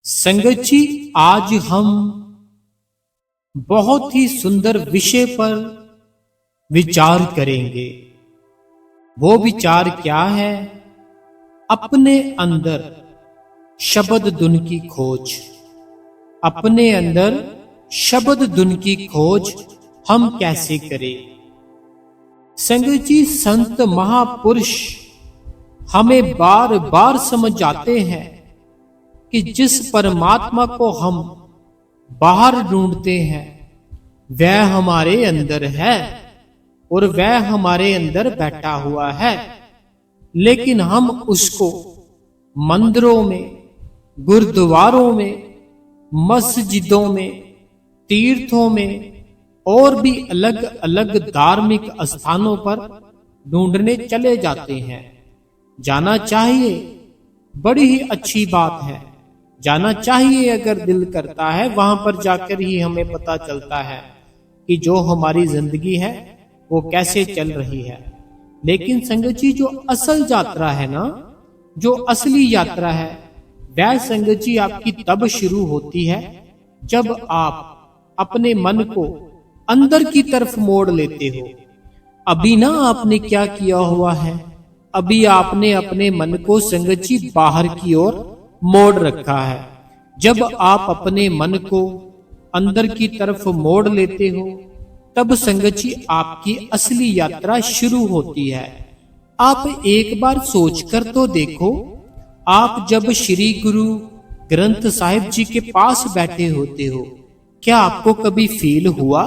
संगत जी, आज हम बहुत ही सुंदर विषय पर विचार करेंगे। वो विचार क्या है? अपने अंदर शब्द धुन की खोज। अपने अंदर शब्द धुन की खोज हम कैसे करें? संगत जी, संत महापुरुष हमें बार बार समझाते हैं कि जिस परमात्मा को हम बाहर ढूंढते हैं वह हमारे अंदर है और वह हमारे अंदर बैठा हुआ है, लेकिन हम उसको मंदिरों में, गुरुद्वारों में, मस्जिदों में, तीर्थों में और भी अलग अलग धार्मिक स्थानों पर ढूंढने चले जाते हैं। जाना चाहिए, बड़ी ही अच्छी बात है, जाना चाहिए। अगर दिल करता है वहां पर जाकर ही हमें पता चलता है कि जो हमारी जिंदगी है वो कैसे चल रही है। लेकिन संगत जी, जो असल यात्रा है ना, जो असली यात्रा है, वह संगत जी आपकी तब शुरू होती है जब आप अपने मन को अंदर की तरफ मोड़ लेते हो। अभी ना आपने क्या किया हुआ है, अभी आपने अपने मन को संगत जी बाहर की ओर मोड़ रखा है। जब आप अपने मन को अंदर की तरफ मोड़ लेते हो तब संगत जी आपकी असली यात्रा शुरू होती है। आप एक बार सोचकर तो देखो, आप जब श्री गुरु ग्रंथ साहिब जी के पास बैठे होते हो, क्या आपको कभी फील हुआ,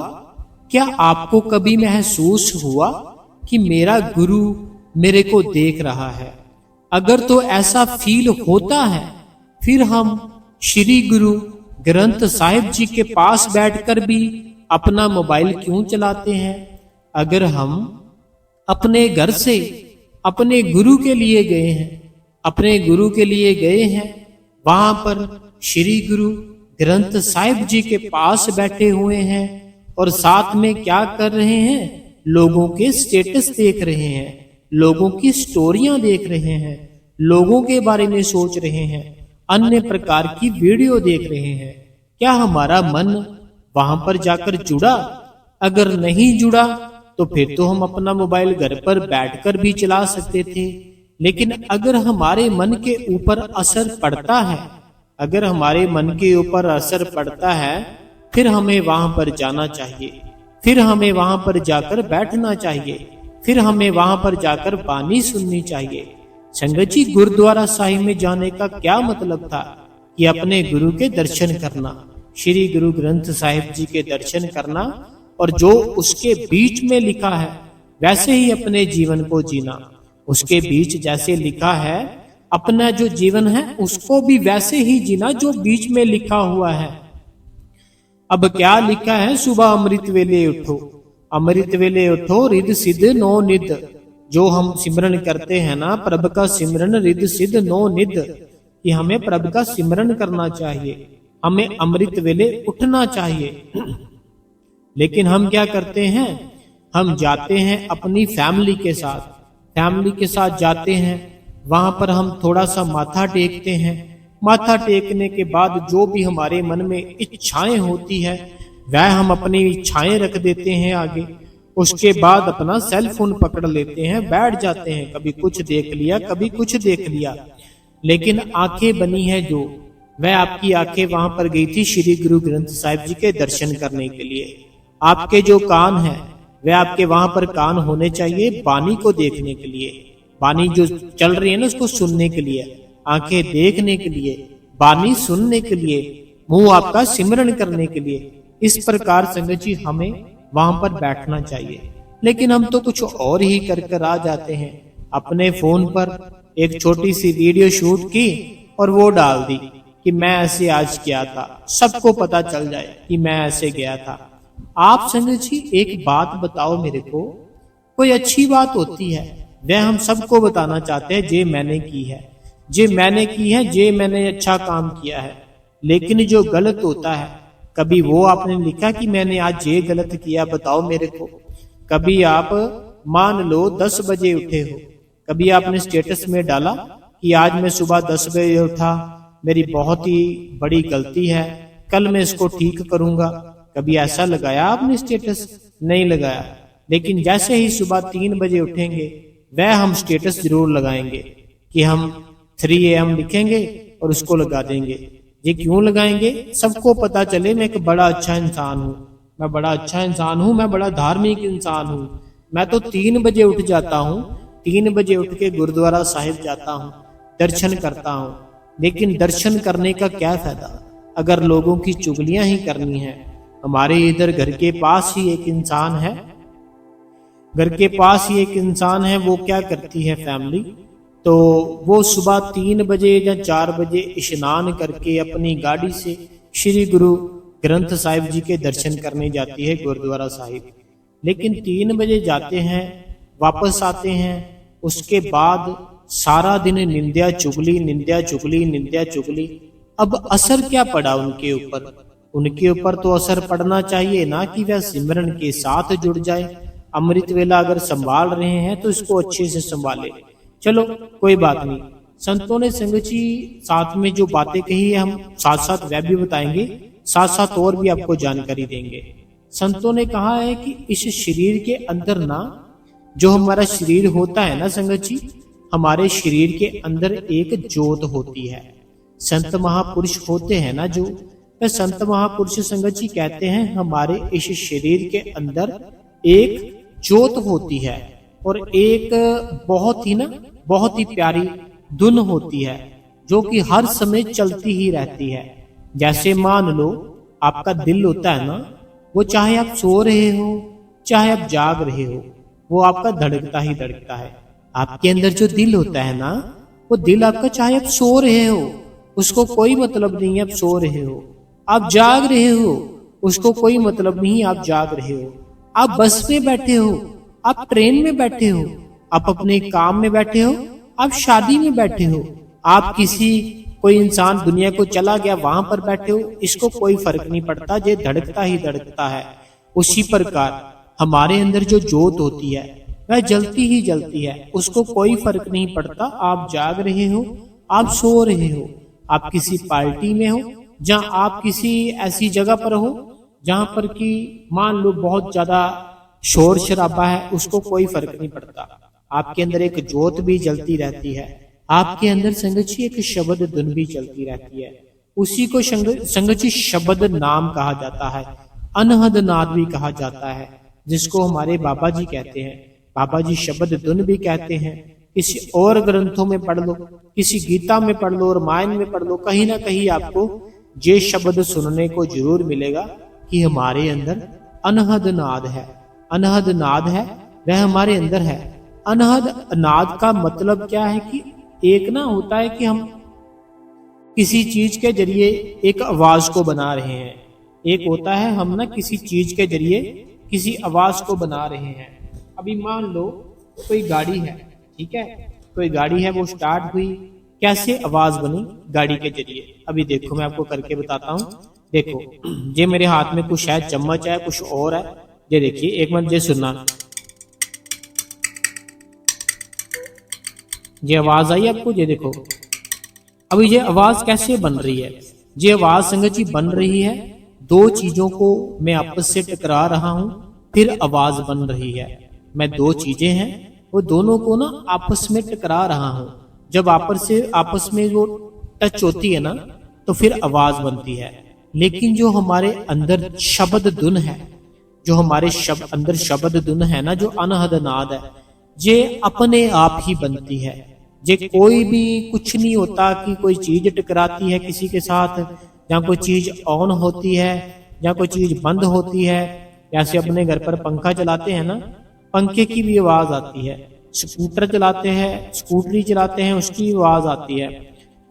क्या आपको कभी महसूस हुआ कि मेरा गुरु मेरे को देख रहा है? अगर तो ऐसा फील होता है, फिर हम श्री गुरु ग्रंथ साहिब जी के पास बैठकर भी अपना मोबाइल क्यों चलाते हैं? अगर हम अपने घर से अपने गुरु के लिए गए हैं, अपने गुरु के लिए गए हैं, वहां पर श्री गुरु ग्रंथ साहिब जी के पास बैठे हुए हैं और साथ में क्या कर रहे हैं? लोगों के स्टेटस देख रहे हैं, लोगों की स्टोरियां देख रहे हैं, लोगों के बारे में सोच रहे हैं, अन्य प्रकार की वीडियो देख रहे हैं। क्या हमारा मन वहां पर जाकर जुड़ा? अगर नहीं जुड़ा तो फिर तो हम अपना मोबाइल घर पर बैठकर भी चला सकते थे। लेकिन अगर हमारे मन के ऊपर असर पड़ता है, अगर हमारे मन के ऊपर असर पड़ता है, फिर हमें वहां पर जाना चाहिए, फिर हमें वहां पर जाकर बैठना चाहिए, फिर हमें वहां पर जाकर बानी सुननी चाहिए। संगत जी, गुरुद्वारा साहिब में जाने का क्या मतलब था? कि अपने गुरु के दर्शन करना, श्री गुरु ग्रंथ साहिब जी के दर्शन करना, और जो उसके बीच में लिखा है वैसे ही अपने जीवन को जीना। उसके बीच जैसे लिखा है, अपना जो जीवन है उसको भी वैसे ही जीना जो बीच में लिखा हुआ है। अब क्या लिखा है? सुबह अमृत वेले उठो, अमृत वेले उठो, रिद सिद्ध नो निद। जो हम सिमरन करते हैं ना, प्रभु का सिमरन रिद सिद्ध नो निद, कि हमें प्रभु का सिमरन करना चाहिए, हमें अमृत वेले उठना चाहिए। लेकिन हम क्या करते हैं? हम जाते हैं अपनी फैमिली के साथ, फैमिली के साथ जाते हैं, वहां पर हम थोड़ा सा माथा टेकते हैं। माथा टेकने के बाद जो भी हमारे मन में इच्छाएं होती है वह हम अपनी इच्छाएं रख देते हैं आगे। उसके बाद अपना सेल फोन पकड़ लेते हैं, बैठ जाते हैं, कभी कुछ देख लिया, कभी कुछ देख लिया। लेकिन आंखें बनी है जो, वह आपकी आंखें वहां पर गई थी श्री गुरु ग्रंथ साहिब जी के दर्शन करने के लिए। आपके जो कान है वह आपके वहां पर कान होने चाहिए बानी को देखने के लिए, बानी जो चल रही है ना उसको सुनने के लिए, आंखें देखने के लिए, बानी सुनने के लिए, मुंह आपका सिमरन करने के लिए। इस प्रकार संगत जी हमें वहां पर बैठना चाहिए। लेकिन हम तो कुछ और ही कर कर आ जाते हैं। अपने फोन पर एक छोटी सी वीडियो शूट की और वो डाल दी कि मैं ऐसे आज किया था, सबको पता चल जाए कि मैं ऐसे गया था। आप संगत जी एक बात बताओ मेरे को, कोई अच्छी बात होती है वह हम सबको बताना चाहते हैं, जे मैंने की है, जे मैंने की है, जे मैंने अच्छा काम किया है। लेकिन जो गलत होता है, कभी वो आपने लिखा कि मैंने आज ये गलत किया, बताओ मेरे को। कभी आप मान लो 10 बजे उठे हो, कभी आपने स्टेटस में डाला कि आज मैं सुबह 10 बजे उठा, मेरी बहुत ही बड़ी गलती है, कल मैं इसको ठीक करूंगा। कभी ऐसा लगाया आपने स्टेटस? नहीं लगाया। लेकिन जैसे ही सुबह 3 बजे उठेंगे वह हम स्टेटस जरूर लगाएंगे कि हम 3 AM लिखेंगे और उसको लगा देंगे। ये क्यों लगाएंगे? सबको पता चले मैं एक बड़ा अच्छा इंसान हूँ, मैं बड़ा अच्छा इंसान हूँ, मैं बड़ा धार्मिक इंसान हूँ। मैं तो 3 बजे उठ जाता हूँ, 3 बजे उठ के गुरुद्वारा साहिब जाता हूँ, दर्शन करता हूँ। लेकिन दर्शन करने का क्या फायदा अगर लोगों की चुगलियां ही करनी है। हमारे इधर घर के पास ही एक इंसान है, घर के पास ही एक इंसान है, वो क्या करती है फैमिली, तो वो सुबह 3 बजे या 4 बजे स्नान करके अपनी गाड़ी से श्री गुरु ग्रंथ साहिब जी के दर्शन करने जाती है गुरुद्वारा साहिब। लेकिन 3 बजे जाते हैं, वापस आते हैं, उसके बाद सारा दिन निंदा चुगली, निंदा चुगली, निंदा चुगली। अब असर क्या पड़ा उनके ऊपर? उनके ऊपर तो असर पड़ना चाहिए ना कि वह सिमरन के साथ जुड़ जाए। अमृत वेला अगर संभाल रहे हैं तो इसको अच्छे से संभाले। चलो कोई बात नहीं, संतों ने संगत जी साथ में जो बातें कही है हम साथ साथ वह भी बताएंगे, साथ साथ और भी आपको जानकारी देंगे। संतों ने कहा है कि इस शरीर के अंदर ना, जो हमारा शरीर होता है ना संगत जी, हमारे शरीर के अंदर एक ज्योत होती है। संत महापुरुष होते हैं ना जो, तो संत महापुरुष संगत जी कहते हैं हमारे इस शरीर के अंदर एक ज्योत होती है और एक बहुत ही प्यारी धुन होती है जो कि हर समय चलती ही रहती है। जैसे मान लो आपका दिल होता है ना, वो चाहे आप सो रहे हो चाहे आप जाग रहे हो, वो आपका धड़कता ही धड़कता है। आपके अंदर जो दिल होता है ना, वो दिल आपका चाहे आप सो रहे हो उसको कोई मतलब नहीं है आप सो रहे हो, आप जाग रहे हो उसको कोई मतलब नहीं आप जाग रहे हो, आप बस में बैठे हो, आप ट्रेन में बैठे हो, आप अपने काम में बैठे हो, आप शादी में बैठे हो, आप किसी कोई इंसान दुनिया को चला गया वहां पर बैठे हो, इसको कोई फर्क नहीं पड़ता, ये धड़कता ही धड़कता है। उसी प्रकार हमारे अंदर जो ज्योत होती है वह जलती ही जलती है, उसको कोई फर्क नहीं पड़ता आप जाग रहे हो आप सो रहे हो, आप किसी पार्टी में हो, जहां आप किसी ऐसी जगह पर हो जहां पर कि मान लो बहुत ज्यादा शोर शराबा है, उसको कोई फर्क नहीं पड़ता। आपके अंदर एक ज्योत भी जलती रहती है, आपके अंदर संगत जी एक शब्द धुन भी चलती रहती है। उसी को संगत जी शब्द नाम कहा जाता है, अनहद नाद भी कहा जाता है, जिसको हमारे बाबा जी कहते हैं। बाबा जी शब्द धुन भी कहते हैं। किसी और ग्रंथों में पढ़ लो, किसी गीता में पढ़ लो, रामायण में पढ़ लो, कहीं ना कहीं आपको ये शब्द सुनने को जरूर मिलेगा कि हमारे अंदर अनहद नाद है। अनहद नाद है वह हमारे अंदर है। अनहद नाद का मतलब क्या है कि एक ना होता है कि हम किसी चीज के जरिए एक आवाज को बना रहे हैं, एक होता है हम ना किसी चीज के जरिए किसी आवाज को बना रहे हैं। अभी मान लो कोई गाड़ी है, ठीक है, कोई गाड़ी है, वो स्टार्ट हुई, कैसे आवाज बनी? गाड़ी के जरिए। अभी देखो मैं आपको करके बताता हूँ। देखो ये मेरे हाथ में कुछ है, चम्मच है, कुछ और है, ये देखिए, एक मिनट ये सुनना, ये आवाज आई आपको, ये देखो। अभी ये आवाज कैसे बन रही है? ये आवाज संगत जी बन रही है, दो चीजों को मैं आपस से टकरा रहा हूं, फिर आवाज बन रही है। मैं दो चीजें हैं, वो दोनों को ना आपस में टकरा रहा हूं। जब आपस में वो टच होती है ना, तो फिर आवाज बनती है। लेकिन जो हमारे अंदर शब्द धुन है, जो हमारे अंदर शब्द धुन है ना, जो अनहद नाद है, ये अपने आप ही बनती है। ये कोई भी कुछ नहीं होता कि कोई चीज टकराती है किसी के साथ, या कोई चीज ऑन होती है या कोई चीज बंद होती है। जैसे अपने घर पर पंखा चलाते हैं ना, पंखे की भी आवाज आती है। स्कूटर चलाते हैं, स्कूटरी चलाते हैं, उसकी आवाज आती है।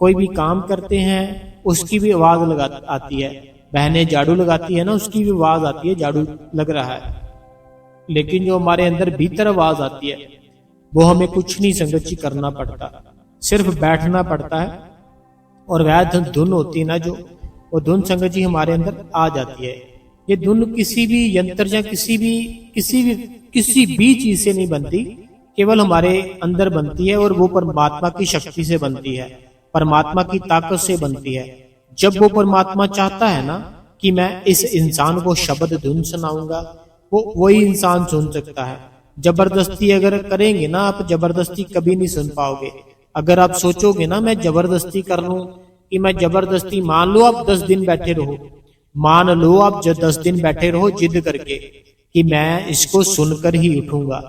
कोई भी काम करते हैं उसकी भी आवाज आती है। बहनें झाड़ू लगाती है ना, उसकी भी आवाज आती है, झाड़ू लग रहा है। लेकिन जो हमारे अंदर भीतर आवाज आती है, वो हमें कुछ नहीं संगत जी करना पड़ता, सिर्फ बैठना पड़ता है, और वह धुन होती है ना, जो वो धुन संगत जी हमारे अंदर आ जाती है। ये धुन किसी भी यंत्र या किसी भी चीज से नहीं बनती, केवल हमारे अंदर बनती है, और वो परमात्मा की शक्ति से बनती है। परमात्मा की ताकत से बनती है। जब वो परमात्मा चाहता है ना कि मैं इस इंसान को शब्द धुन सुनाऊंगा, वो वही इंसान सुन सकता है। जबरदस्ती अगर करेंगे ना आप, जबरदस्ती कभी नहीं सुन पाओगे। अगर आप सोचोगे ना मैं जबरदस्ती कर लूं, कि मैं जबरदस्ती, मान लो आप 10 दिन बैठे रहो, मान लो आप जब 10 दिन बैठे रहो जिद करके कि मैं इसको सुनकर ही उठूंगा,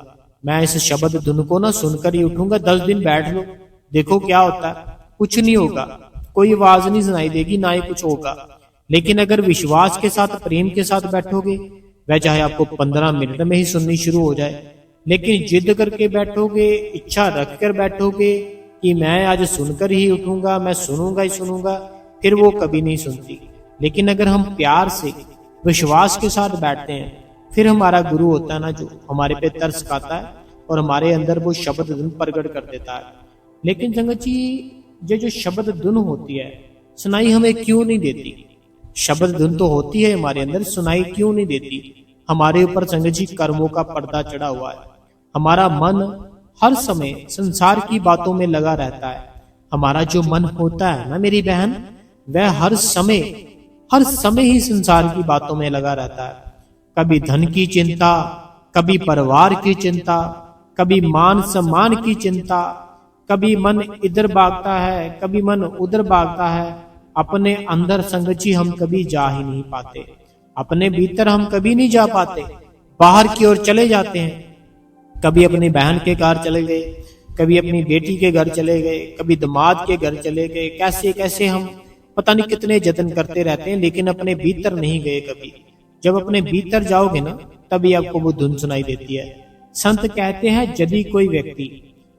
मैं इस शब्द धुन को ना सुनकर ही उठूंगा, 10 दिन बैठ लो, देखो क्या होता है। कुछ नहीं होगा, कोई आवाज नहीं सुनाई देगी, ना ही कुछ होगा। लेकिन अगर विश्वास के साथ, प्रेम के साथ बैठोगे, वह चाहे आपको 15 मिनट में ही सुननी शुरू हो जाए। लेकिन जिद करके बैठोगे, इच्छा रख कर बैठोगे कि मैं आज सुनकर ही उठूंगा, मैं सुनूंगा ही सुनूंगा, फिर वो कभी नहीं सुनती। लेकिन अगर हम प्यार से, विश्वास के साथ बैठते हैं, फिर हमारा गुरु होता है ना जो हमारे पे तरस खाता है और हमारे अंदर वो शब्द धुन प्रकट कर देता है। लेकिन संगत जी, ये जो शब्द धुन होती है, सुनाई हमें क्यों नहीं देती? शब्द धुन तो होती है हमारे अंदर, सुनाई क्यों नहीं देती? हमारे ऊपर संगत जी कर्मों का पर्दा चढ़ा हुआ है। हमारा मन हर समय संसार की बातों में लगा रहता है। हमारा जो मन होता है ना मेरी बहन, वह हर समय ही संसार की बातों में लगा रहता है। कभी धन की चिंता, कभी परिवार की चिंता, कभी मान सम्मान की चिंता, कभी मन इधर भागता है, कभी मन उधर भागता है। अपने अंदर संगत जी हम कभी जा ही नहीं पाते, अपने भीतर हम कभी नहीं जा पाते, बाहर की ओर चले जाते हैं। कभी अपनी बहन के घर चले गए, कभी अपनी बेटी के घर चले गए, कभी दामाद के घर चले गए, कैसे कैसे हम पता नहीं कितने जतन करते रहते हैं, लेकिन अपने भीतर नहीं गए कभी। जब अपने भीतर जाओगे ना, तभी आपको वो धुन सुनाई देती है। संत कहते हैं यदि कोई व्यक्ति,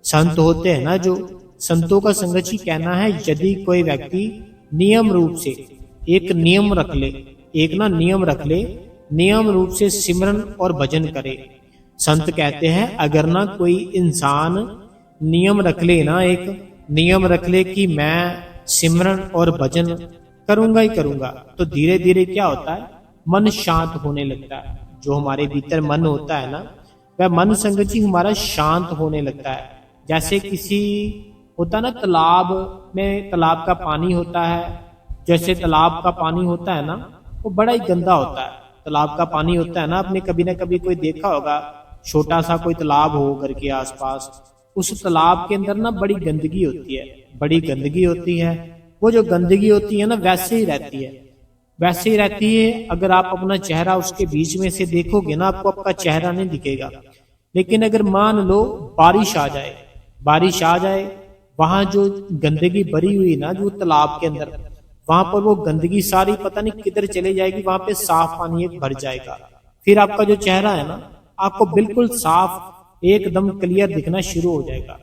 संत होते हैं ना जो, संतों का संगत जी कहना है यदि कोई व्यक्ति नियम रूप से एक नियम रख ले, एक ना नियम रख ले, नियम रूप से सिमरन और भजन करे। संत कहते हैं अगर ना कोई इंसान नियम रख ले ना, एक नियम रख ले कि मैं सिमरन और भजन करूंगा ही करूंगा, तो धीरे धीरे क्या होता है, मन शांत होने लगता है। जो हमारे भीतर मन होता है ना, वह मन संगत जी हमारा शांत होने लगता है। जैसे किसी होता ना तालाब में, तालाब का पानी होता है, जैसे तालाब का पानी होता है ना, वो बड़ा ही गंदा होता है। तालाब का पानी होता है ना, आपने कभी ना कभी कोई देखा होगा, छोटा सा कोई तालाब हो घर के आसपास, उस तालाब के अंदर ना बड़ी गंदगी होती है, बड़ी गंदगी होती है। वो जो गंदगी होती है ना, वैसे ही रहती है, वैसे ही रहती है। अगर आप अपना चेहरा उसके बीच में से देखोगे ना, आपको आपका चेहरा नहीं दिखेगा। लेकिन अगर मान लो बारिश आ जाए, बारिश आ जाए, वहां जो गंदगी भरी हुई ना जो तालाब के अंदर, वहां पर वो गंदगी सारी पता नहीं किधर चले जाएगी, वहां पे साफ पानी एक भर जाएगा। फिर आपका जो चेहरा है ना, आपको बिल्कुल साफ एकदम क्लियर दिखना शुरू हो जाएगा।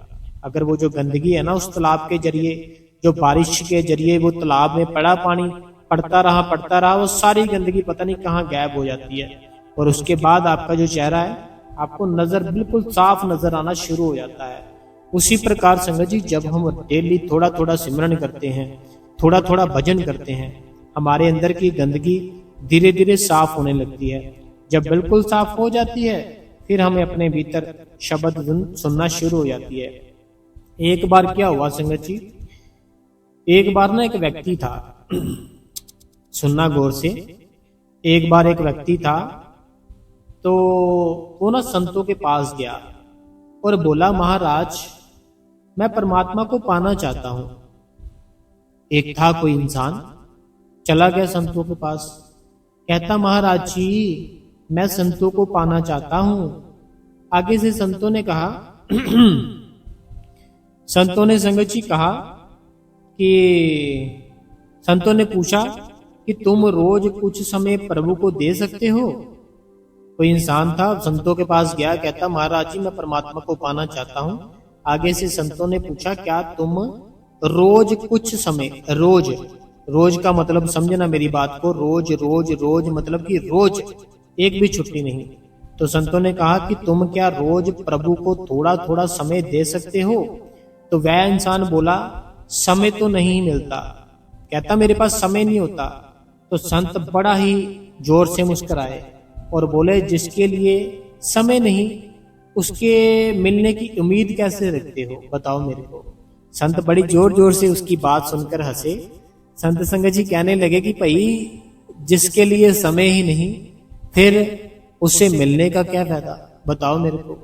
अगर वो जो गंदगी है ना उस तालाब के जरिए, जो बारिश के जरिए वो तालाब में पड़ा पानी पड़ता रहा, वो सारी गंदगी पता नहीं कहाँ गायब हो जाती है, और उसके बाद आपका जो चेहरा है, आपको नजर बिल्कुल साफ नजर आना शुरू हो जाता है। उसी प्रकार संगत जी, जब हम डेली थोड़ा थोड़ा सिमरन करते हैं, थोड़ा थोड़ा भजन करते हैं, हमारे अंदर की गंदगी धीरे धीरे साफ होने लगती है। जब बिल्कुल साफ हो जाती है, फिर हमें अपने भीतर शब्द सुनना शुरू हो जाती है। एक बार क्या हुआ संगत जी, एक बार ना एक व्यक्ति था, सुनना गौर से, एक बार एक व्यक्ति था, तो वो ना संतों के पास गया और बोला महाराज मैं परमात्मा को पाना चाहता हूं। एक था कोई इंसान, चला गया संतों के पास, कहता महाराज जी मैं संतों को पाना चाहता हूं। आगे से संतों ने कहा संतों ने संगत जी कहा कि संतों ने पूछा कि तुम रोज कुछ समय प्रभु को दे सकते हो। कोई इंसान था, संतों के पास गया, कहता महाराज जी मैं परमात्मा को पाना चाहता हूं। आगे से संतों ने पूछा क्या तुम रोज कुछ समय, रोज, रोज का मतलब समझना मेरी बात को, रोज रोज रोज मतलब कि रोज एक भी छुट्टी नहीं। तो संतों ने कहा कि तुम क्या रोज प्रभु को थोड़ा थोड़ा समय दे सकते हो? तो वह इंसान बोला समय तो नहीं मिलता, कहता मेरे पास समय नहीं होता। तो संत बड़ा ही जोर से मुस्कुराए और बोले जिसके लिए समय नहीं, उसके मिलने की उम्मीद कैसे रखते हो, बताओ मेरे को। संत बड़ी जोर जोर से उसकी बात सुनकर हंसे। संत संगत जी कहने लगे कि भाई जिसके लिए समय ही नहीं, फिर उससे मिलने का क्या फायदा, बताओ मेरे को।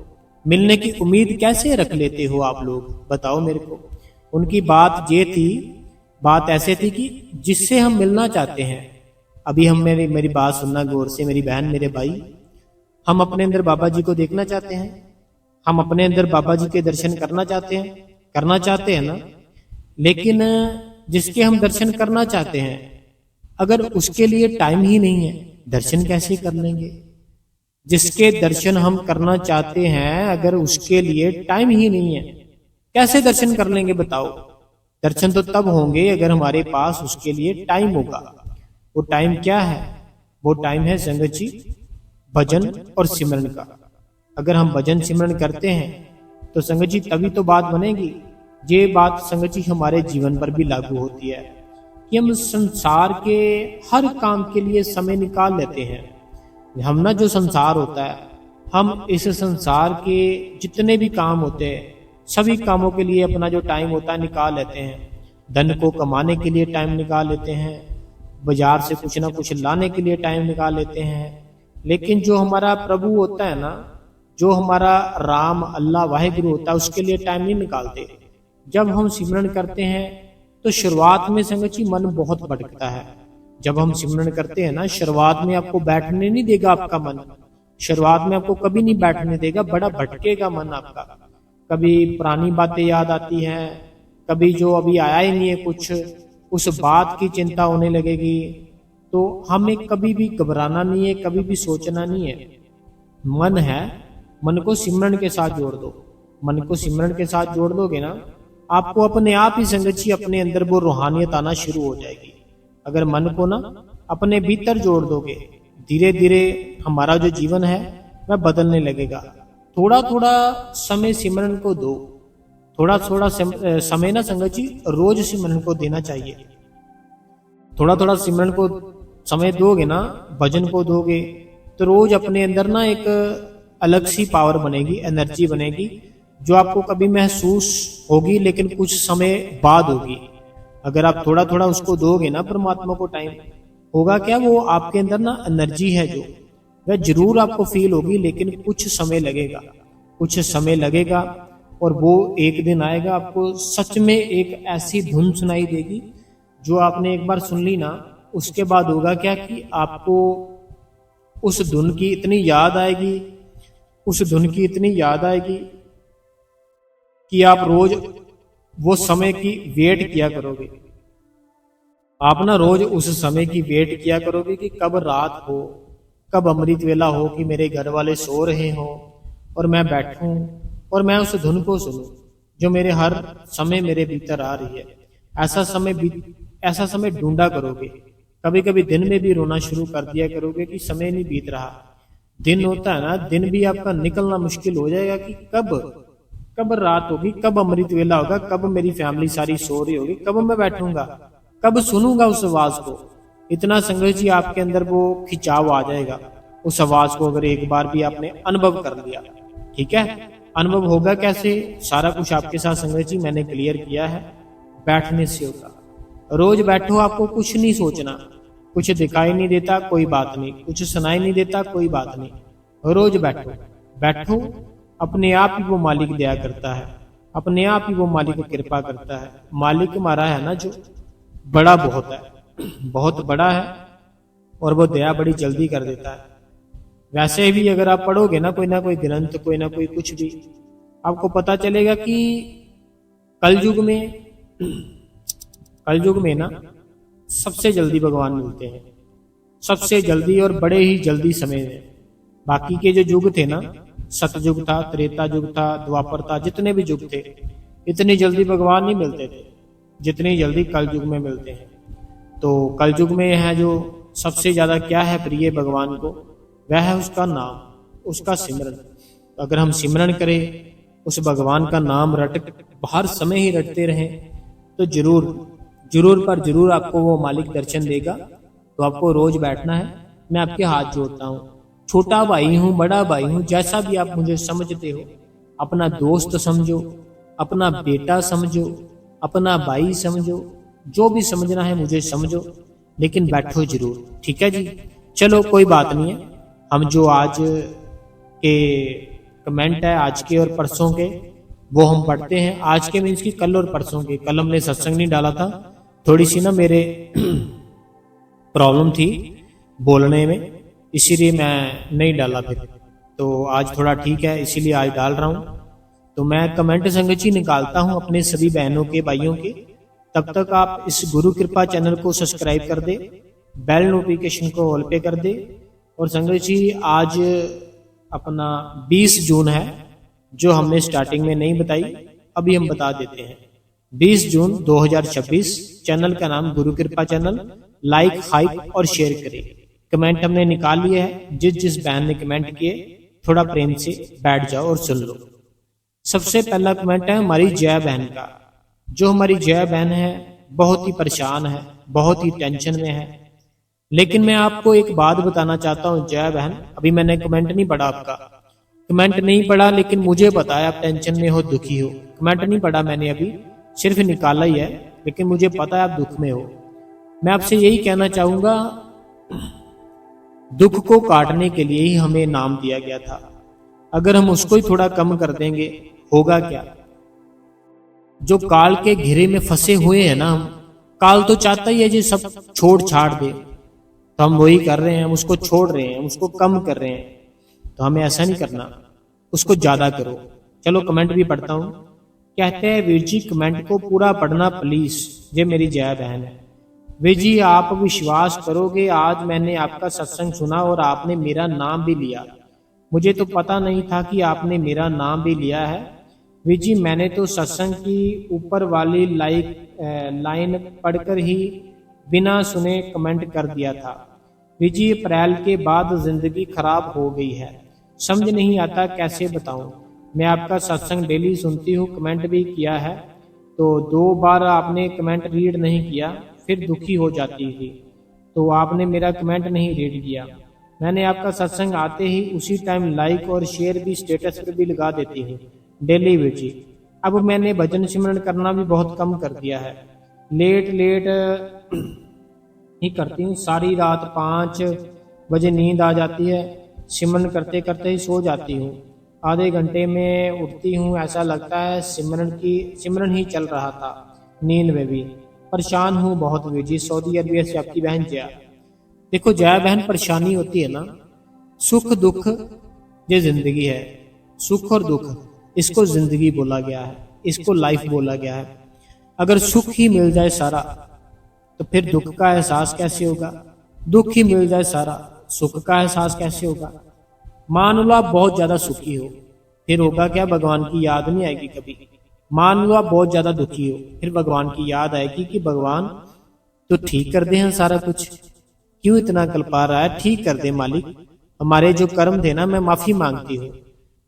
मिलने की उम्मीद कैसे रख लेते हो आप लोग, बताओ मेरे को। उनकी बात ये थी, बात ऐसे थी कि जिससे हम मिलना चाहते हैं, अभी हम मेरी बात सुनना गौर से मेरी बहन मेरे भाई, हम अपने अंदर बाबा जी को देखना चाहते हैं, हम अपने अंदर बाबा जी के दर्शन करना चाहते हैं ना। लेकिन जिसके हम दर्शन करना चाहते हैं, अगर उसके लिए टाइम ही नहीं है, दर्शन कैसे कर लेंगे। जिसके दर्शन हम करना चाहते हैं, अगर उसके लिए टाइम ही नहीं है, कैसे दर्शन कर लेंगे बताओ। दर्शन तो तब होंगे अगर हमारे पास उसके लिए टाइम होगा। वो टाइम क्या है? वो टाइम है संगत जी भजन और सिमरन का। अगर हम भजन सिमरन करते हैं तो संगत जी तभी तो बात बनेगी। ये बात संगत जी हमारे जीवन पर भी लागू होती है कि हम संसार के हर काम के लिए समय निकाल लेते हैं। हम ना जो संसार होता है, हम इस संसार के जितने भी काम होते हैं, सभी कामों के लिए अपना जो टाइम होता है निकाल लेते हैं। धन को कमाने के लिए टाइम निकाल लेते हैं, बाजार से कुछ ना कुछ लाने के लिए टाइम निकाल लेते हैं। लेकिन जो हमारा प्रभु होता है ना, जो हमारा राम अल्लाह वाहिगुरु होता है, उसके लिए टाइम नहीं निकालते। जब हम सिमरन करते हैं तो शुरुआत में संगत जी मन बहुत भटकता है। जब हम सिमरन करते हैं ना, शुरुआत में आपको बैठने नहीं देगा आपका मन, शुरुआत में आपको कभी नहीं बैठने देगा, बड़ा भटकेगा मन आपका। कभी पुरानी बातें याद आती हैं, कभी जो अभी आया ही नहीं है कुछ, उस बात की चिंता होने लगेगी। तो हमें कभी भी घबराना नहीं है, कभी भी सोचना नहीं है। मन है, मन को सिमरन के साथ जोड़ दो। मन को सिमरन के साथ जोड़ दोगे ना, आपको अपने आप ही संगत जी अपने अंदर वो रूहानियत आना शुरू हो जाएगी। अगर मन को ना अपने भीतर जोड़ दोगे, धीरे धीरे हमारा जो जीवन है वह बदलने लगेगा। थोड़ा थोड़ा समय सिमरन को दो, थोड़ा थोड़ा समय ना संगत जी रोज सिमरन को देना चाहिए। थोड़ा थोड़ा सिमरन को समय दोगे ना, भजन को दोगे, तो रोज अपने अंदर ना एक अलग सी पावर बनेगी, एनर्जी बनेगी, जो आपको कभी महसूस होगी लेकिन कुछ समय बाद होगी। अगर आप थोड़ा थोड़ा उसको दोगे ना परमात्मा को टाइम, होगा क्या, वो आपके अंदर ना एनर्जी है जो वह जरूर आपको फील होगी, लेकिन कुछ समय लगेगा, कुछ समय लगेगा। और वो एक दिन आएगा, आपको सच में एक ऐसी धुन सुनाई देगी जो आपने एक बार सुन ली ना, उसके बाद होगा क्या कि आपको उस धुन की इतनी याद आएगी, उस धुन की इतनी याद आएगी कि आप रोज वो समय की वेट किया करोगे। आप ना रोज उस समय की वेट किया करोगे कि कब रात हो, कब अमृत वेला हो, कि मेरे घर वाले सो रहे हो और मैं बैठूं और मैं उस धुन को सुनूं जो मेरे हर समय मेरे भीतर आ रही है। ऐसा समय ढूंढा करोगे। कभी कभी दिन में भी रोना शुरू कर दिया करोगे कि समय नहीं बीत रहा। दिन होता है ना, दिन भी आपका निकलना मुश्किल हो जाएगा कि कब रात होगी, कब अमृत वेला होगा, कब मेरी फैमिली सारी सो रही होगी, कब मैं बैठूंगा, कब सुनूंगा उस आवाज को। इतना संगत जी आपके अंदर वो खिंचाव आ जाएगा उस आवाज को, अगर एक बार भी आपने अनुभव कर लिया। ठीक है, अनुभव होगा कैसे, सारा कुछ आपके साथ संगत जी मैंने क्लियर किया है। बैठने से होगा। रोज बैठो, आपको कुछ नहीं सोचना, कुछ दिखाई नहीं देता कोई बात नहीं, कुछ सुनाई नहीं देता कोई बात नहीं। रोज बैठो, अपने आप ही वो मालिक दया करता है, अपने आप ही वो मालिक कृपा करता है। मालिक हमारा है ना जो बड़ा बहुत है, बहुत बड़ा है, और वो दया बड़ी जल्दी कर देता है। वैसे भी अगर आप पढ़ोगे ना कोई ग्रंथ, कोई ना कोई कुछ भी, आपको पता चलेगा कि कलयुग में ना सबसे जल्दी भगवान मिलते हैं, सबसे जल्दी और बड़े ही जल्दी समय में। बाकी के जो युग थे ना, सतयुग था, त्रेता युग था, द्वापर था, जितने भी युग थे, इतनी जल्दी भगवान नहीं मिलते थे जितनी जल्दी कलयुग में मिलते हैं। तो कलयुग में है जो सबसे ज्यादा क्या है प्रिय भगवान को, वह है उसका नाम, उसका सिमरन। तो अगर हम सिमरन करें, उस भगवान का नाम हर समय ही रटते रहें, तो जरूर पर जरूर आपको वो मालिक दर्शन देगा। तो आपको रोज बैठना है। मैं आपके हाथ जोड़ता हूँ, छोटा भाई हूँ, बड़ा भाई हूँ, जैसा भी आप मुझे समझते हो, अपना दोस्त समझो, अपना बेटा समझो, अपना भाई समझो, जो भी समझना है मुझे समझो, लेकिन बैठो जरूर, ठीक है जी। चलो कोई बात नहीं है, हम जो आज के कमेंट है आज के और परसों के वो हम पढ़ते हैं। आज के मीन्स की कल और परसों के। कल हमने सत्संग नहीं डाला था, थोड़ी सी ना मेरे प्रॉब्लम थी बोलने में, इसीलिए मैं नहीं डाला फिर। तो आज थोड़ा ठीक है, इसीलिए आज डाल रहा हूँ। तो मैं कमेंट संगति निकालता हूँ अपने सभी बहनों के भाइयों के। तब तक आप इस गुरु कृपा चैनल को सब्सक्राइब कर दे, बेल नोटिफिकेशन को ऑल पे कर दे। और संगत जी आज अपना 20 जून है, जो हमने स्टार्टिंग में नहीं बताई, अभी हम बता देते हैं। 20 जून 2026, चैनल का नाम गुरु कृपा चैनल। लाइक, हाइप और शेयर करें। कमेंट हमने निकाल लिया है, जिस जिस बहन ने कमेंट किए थोड़ा प्रेम से बैठ जाओ और सुन लो। सबसे पहला कमेंट है हमारी जय बहन का। जो हमारी जय बहन है बहुत ही परेशान है, बहुत ही टेंशन में है। लेकिन मैं आपको एक बात बताना चाहता हूँ जय बहन, अभी मैंने कमेंट नहीं पढ़ा आपका, कमेंट नहीं पढ़ा, लेकिन मुझे पता है आप टेंशन में हो, दुखी हो। कमेंट नहीं पढ़ा मैंने, अभी सिर्फ निकाला ही है, लेकिन मुझे पता है आप दुख में हो। मैं आपसे यही कहना चाहूंगा, दुख को काटने के लिए ही हमें नाम दिया गया था। अगर हम उसको ही थोड़ा कम कर देंगे, होगा क्या? जो काल के घेरे में फंसे हुए हैं ना हम, काल तो चाहता ही है जी सब छोड़ छाड़ दे, तो हम वही कर रहे हैं, हम उसको छोड़ रहे हैं, हम उसको कम कर रहे हैं। तो हमें ऐसा नहीं करना, उसको ज्यादा करो। चलो कमेंट भी पढ़ता हूँ। कहते हैं वीर जी कमेंट को पूरा पढ़ना प्लीज, ये मेरी जय बहन है। वीर जी आप विश्वास करोगे, आज मैंने आपका सत्संग सुना और आपने मेरा नाम भी लिया। मुझे तो पता नहीं था कि आपने मेरा नाम भी लिया है। वीर जी मैंने तो सत्संग की ऊपर वाली लाइन पढ़कर ही बिना सुने कमेंट कर दिया था। वीर जी अप्रैल के बाद जिंदगी खराब हो गई है, समझ नहीं आता कैसे बताऊं। मैं आपका सत्संग डेली सुनती हूँ, कमेंट भी किया है, तो 2 बार आपने कमेंट रीड नहीं किया, फिर दुखी हो जाती थी, तो आपने मेरा कमेंट नहीं रीड किया। मैंने आपका सत्संग आते ही उसी टाइम लाइक और शेयर भी स्टेटस पर भी लगा देती हूँ डेली वीर जी। अब मैंने भजन सिमरन करना भी बहुत कम कर दिया है, लेट ही करती हूँ। सारी रात 5 बजे नींद आ जाती है, सिमरन करते करते ही सो जाती हूँ। आधे घंटे में उठती हूँ, ऐसा लगता है सिमरन ही चल रहा था। नींद में भी परेशान हूँ बहुत वीर जी। सऊदी अरबिया से आपकी बहन जया। देखो जया बहन, परेशानी होती है ना, सुख दुख ये जिंदगी है। सुख और दुख, इसको जिंदगी बोला गया है, इसको लाइफ बोला गया है। अगर सुख ही मिल जाए सारा, तो फिर दुख का एहसास कैसे होगा? दुख ही मिल जाए सारा, सुख का एहसास कैसे होगा? मान लो आप बहुत ज्यादा सुखी हो, फिर होगा क्या? भगवान की याद नहीं आएगी कभी। मान लो आप बहुत ज्यादा दुखी हो, फिर भगवान की याद आएगी कि भगवान तो ठीक कर दे हैं सारा कुछ, क्यों इतना कल्पा रहा है? ठीक कर दे मालिक, हमारे जो कर्म थे ना, मैं माफी मांगती हूँ।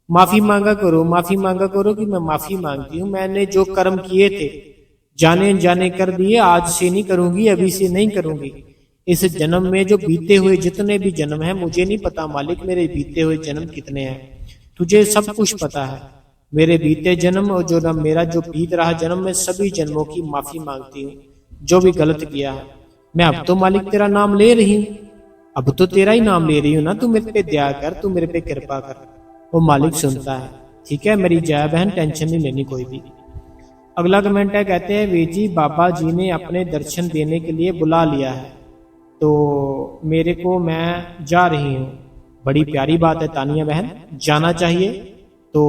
माफी मांगा करो, माफी मांगा करो कि मैं माफी मांगती हूँ। मैंने जो कर्म किए थे, जाने अनजाने कर दिए, आज से नहीं करूंगी, अभी से नहीं करूंगी। इस जन्म में जो बीते हुए जितने भी जन्म हैं, मुझे नहीं पता मालिक मेरे बीते हुए जन्म कितने हैं, तुझे सब कुछ पता है। मेरे बीते जन्म और जो न मेरा जो बीत रहा जन्म, में सभी जन्मों की माफी मांगती हूँ जो भी गलत किया है। मैं अब तो मालिक तेरा नाम ले रही हूँ, अब तो तेरा ही नाम ले रही हूँ ना, तू मेरे पे दया कर, तू मेरे पे कृपा कर। वो मालिक सुनता है, ठीक है मेरी जय बहन, टेंशन नहीं लेनी कोई भी। अगला कमेंट है, कहते हैं वीर जी बाबा जी ने अपने दर्शन देने के लिए बुला लिया है, तो मेरे को मैं जा रही हूँ। बड़ी प्यारी बात है तानिया बहन, जाना चाहिए, तो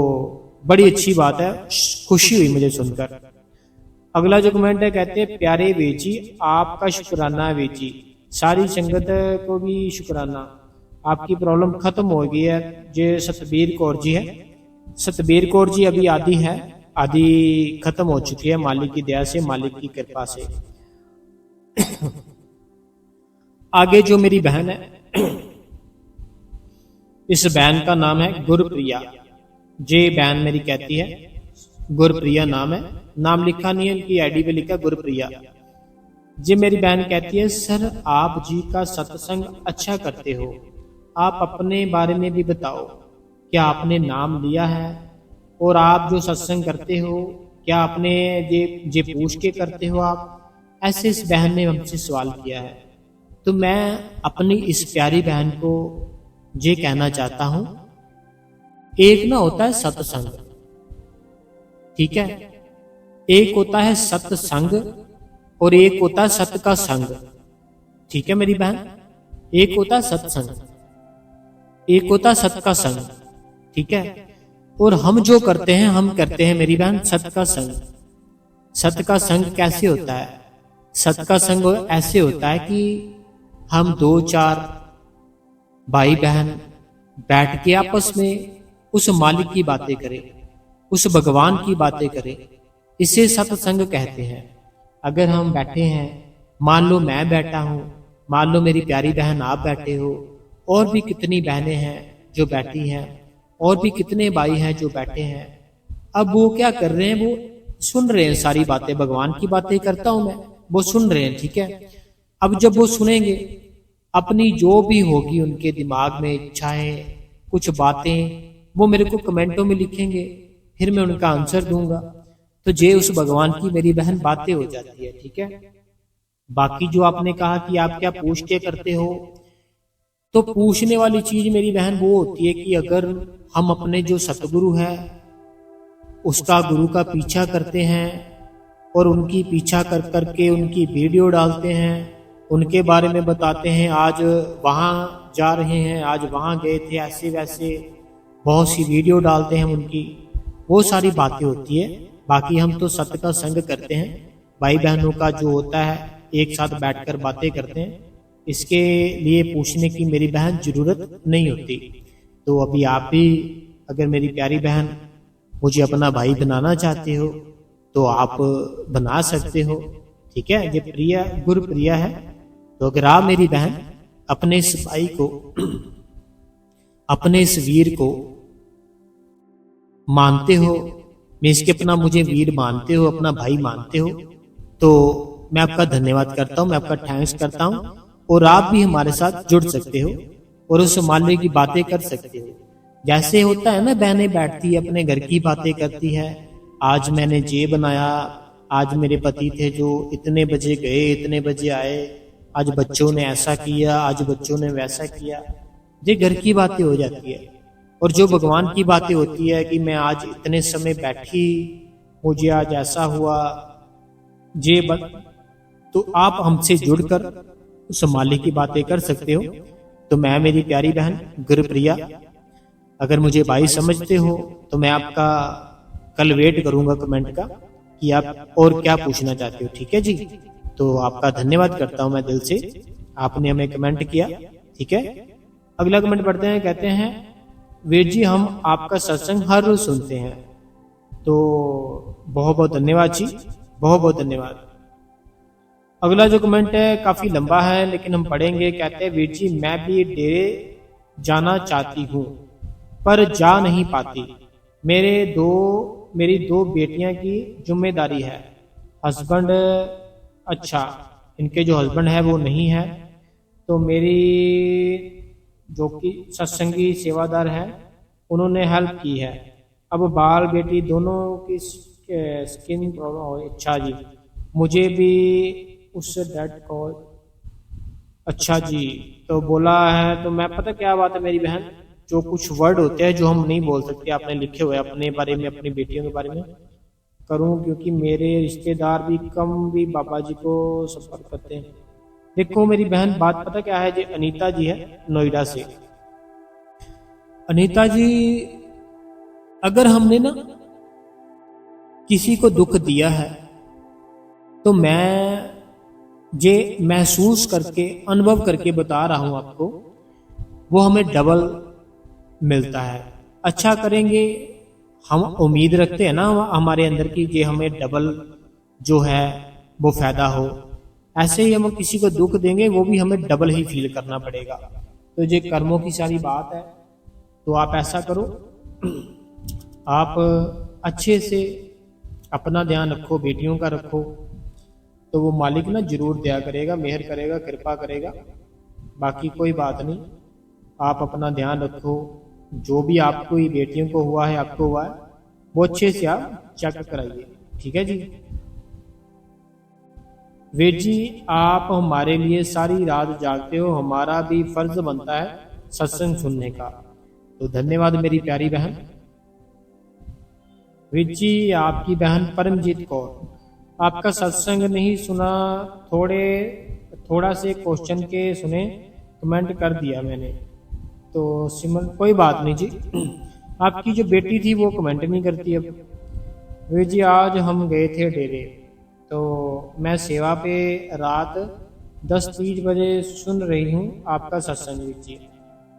बड़ी अच्छी बात है, खुशी हुई मुझे सुनकर। अगला जो कमेंट है, कहते हैं प्यारे वीर जी आपका शुक्राना है वीर जी, सारी संगत को भी शुक्राना, आपकी प्रॉब्लम खत्म हो गई है। जो सतबीर कौर जी है, सतबीर कौर जी अभी आदि है, आदि खत्म हो चुकी है मालिक की दया से, मालिक की कृपा से। आगे जो मेरी बहन है, इस बहन का नाम है गुरप्रिया। जे बहन मेरी कहती है गुरप्रिया नाम है, नाम लिखा नहीं है, इनकी आईडी पे लिखा गुरप्रिया। जी मेरी बहन कहती है सर आप जी का सत्संग अच्छा करते हो, आप अपने बारे में भी बताओ, क्या आपने नाम लिया है? और आप जो सत्संग करते हो क्या आपने ये पूछ के करते हो आप? ऐसे इस बहन ने हमसे सवाल किया है। तो मैं अपनी इस प्यारी बहन को ये कहना चाहता हूं, एक ना होता है सत्संग, ठीक है, एक होता है सत्संग और एक होता है सत का संग, ठीक है मेरी बहन। एक होता है सत्संग, एक होता है सत का संग, ठीक है। और हम जो करते हैं, हम करते हैं मेरी बहन सत का संग। सत का संग कैसे होता है? सत का संग ऐसे होता है कि हम 2-4 भाई बहन बैठ के आपस में उस मालिक की बातें करें, उस भगवान की बातें करें, इसे सत्संग कहते हैं। अगर हम बैठे हैं, मान लो मैं बैठा हूं, मान लो मेरी प्यारी बहन आप बैठे हो, और भी कितनी बहनें हैं जो बैठी हैं, और भी कितने भाई हैं जो बैठे हैं। अब वो क्या कर रहे हैं? वो सुन रहे हैं सारी बातें, भगवान की बातें करता हूं मैं, वो सुन रहे हैं, ठीक है। अब जब वो सुनेंगे, अपनी जो भी होगी उनके दिमाग में इच्छाएं, कुछ बातें, वो मेरे को कमेंटों में लिखेंगे, फिर मैं उनका आंसर दूंगा। तो ये उस भगवान की मेरी बहन बातें हो जाती है, ठीक है। बाकी जो आपने कहा कि आप क्या पूछ के करते हो, तो पूछने वाली चीज मेरी बहन वो होती है कि अगर हम अपने जो सतगुरु है उसका, गुरु का पीछा करते हैं और उनकी पीछा कर करके उनकी वीडियो डालते हैं, उनके बारे में बताते हैं, आज वहाँ जा रहे हैं, आज वहाँ गए थे, ऐसे वैसे बहुत सी वीडियो डालते हैं उनकी, वो सारी बातें होती है। बाकी हम तो सत्य का संग करते हैं, भाई बहनों का जो होता है एक साथ बैठकर बातें करते हैं, इसके लिए पूछने की मेरी बहन जरूरत नहीं होती। तो अभी आप भी अगर मेरी प्यारी बहन मुझे अपना भाई बनाना चाहते हो तो आप बना सकते हो, ठीक है। ये प्रिया गुरप्रिया है। तो अगर आप मेरी बहन अपने इस भाई को, अपने इस वीर को मानते हो, मैं इसके अपना मुझे वीर मानते हो, अपना भाई मानते हो, तो मैं आपका धन्यवाद करता हूँ, मैं आपका थैंक्स करता हूँ। और आप भी हमारे साथ जुड़ सकते हो और उस मामले की बातें कर सकते हो। जैसे होता है ना, बहनें बैठती है अपने घर की बातें करती है, आज मैंने ये बनाया, आज मेरे पति थे जो इतने बजे गए, इतने बजे आए, आज बच्चों ने ऐसा किया, आज बच्चों ने वैसा किया, ये घर की बातें हो जाती है। और जो भगवान की बातें होती है कि मैं आज इतने समय बैठी, मुझे आज ऐसा हुआ, तो आप हमसे जुड़कर उस मालिक की बातें कर सकते हो। तो मैं, मेरी प्यारी बहन गुरप्रिया, अगर मुझे भाई समझते हो तो मैं आपका कल वेट करूंगा कमेंट का कि आप और क्या पूछना चाहते हो, ठीक है जी। तो आपका धन्यवाद करता हूं मैं दिल से, आपने हमें कमेंट किया, ठीक है। अगला कमेंट पढ़ते हैं, कहते हैं वीर जी हम आपका सत्संग हर रोज सुनते हैं। तो बहुत बहुत धन्यवाद जी, बहुत बहुत धन्यवाद। अगला जो कमेंट है काफी लंबा है लेकिन हम पढ़ेंगे। कहते हैं वीर जी मैं भी डेरे जाना चाहती हूँ पर जा नहीं पाती, मेरी दो बेटियां की जिम्मेदारी है, हस्बैंड, अच्छा इनके जो हस्बैंड है वो नहीं है, तो मेरी जो कि सत्संगी सेवादार है उन्होंने हेल्प की है, अब बाल बेटी दोनों की स्किन प्रॉब्लम हो। अच्छा जी, मुझे भी उससे डेट कॉल, अच्छा जी, तो बोला है। तो मैं, पता क्या बात है मेरी बहन, जो कुछ वर्ड होते हैं जो हम नहीं बोल सकते, आपने लिखे हुए अपने बारे में, अपनी बेटियों के बारे में करूं, क्योंकि मेरे रिश्तेदार भी कम भी बाबा जी को संपर्क करते हैं। देखो मेरी बहन, बात पता क्या है, जी अनीता जी है नोएडा से। अनीता जी, अगर हमने ना किसी को दुख दिया है तो मैं ये महसूस करके, अनुभव करके बता रहा हूं आपको, वो हमें डबल मिलता है। अच्छा करेंगे, हम उम्मीद रखते हैं ना हमारे अंदर की कि हमें डबल जो है वो फायदा हो, ऐसे ही हम किसी को दुख देंगे वो भी हमें डबल ही फील करना पड़ेगा। तो ये कर्मों की सारी बात है। तो आप ऐसा करो, आप अच्छे से अपना ध्यान रखो, बेटियों का रखो, तो वो मालिक ना जरूर दया करेगा, मेहर करेगा, कृपा करेगा। बाकी कोई बात नहीं, आप अपना ध्यान रखो, जो भी आपको बेटियों को हुआ है, आपको हुआ है, वो अच्छे से आप चेक कराइए, ठीक है जी। वीर जी आप हमारे लिए सारी रात जागते हो, हमारा भी फर्ज बनता है सत्संग सुनने का। तो धन्यवाद मेरी प्यारी बहन। वीर जी आपकी बहन परमजीत कौर, आपका सत्संग नहीं सुना, थोड़ा से क्वेश्चन के सुने, कमेंट कर दिया मैंने। तो सिमर कोई बात नहीं जी, आपकी जो बेटी थी वो कमेंट नहीं करती अब। वीर जी आज हम गए थे डेरे, तो मैं सेवा पे रात 10-30 बजे सुन रही हूँ आपका सत्संग वीर जी,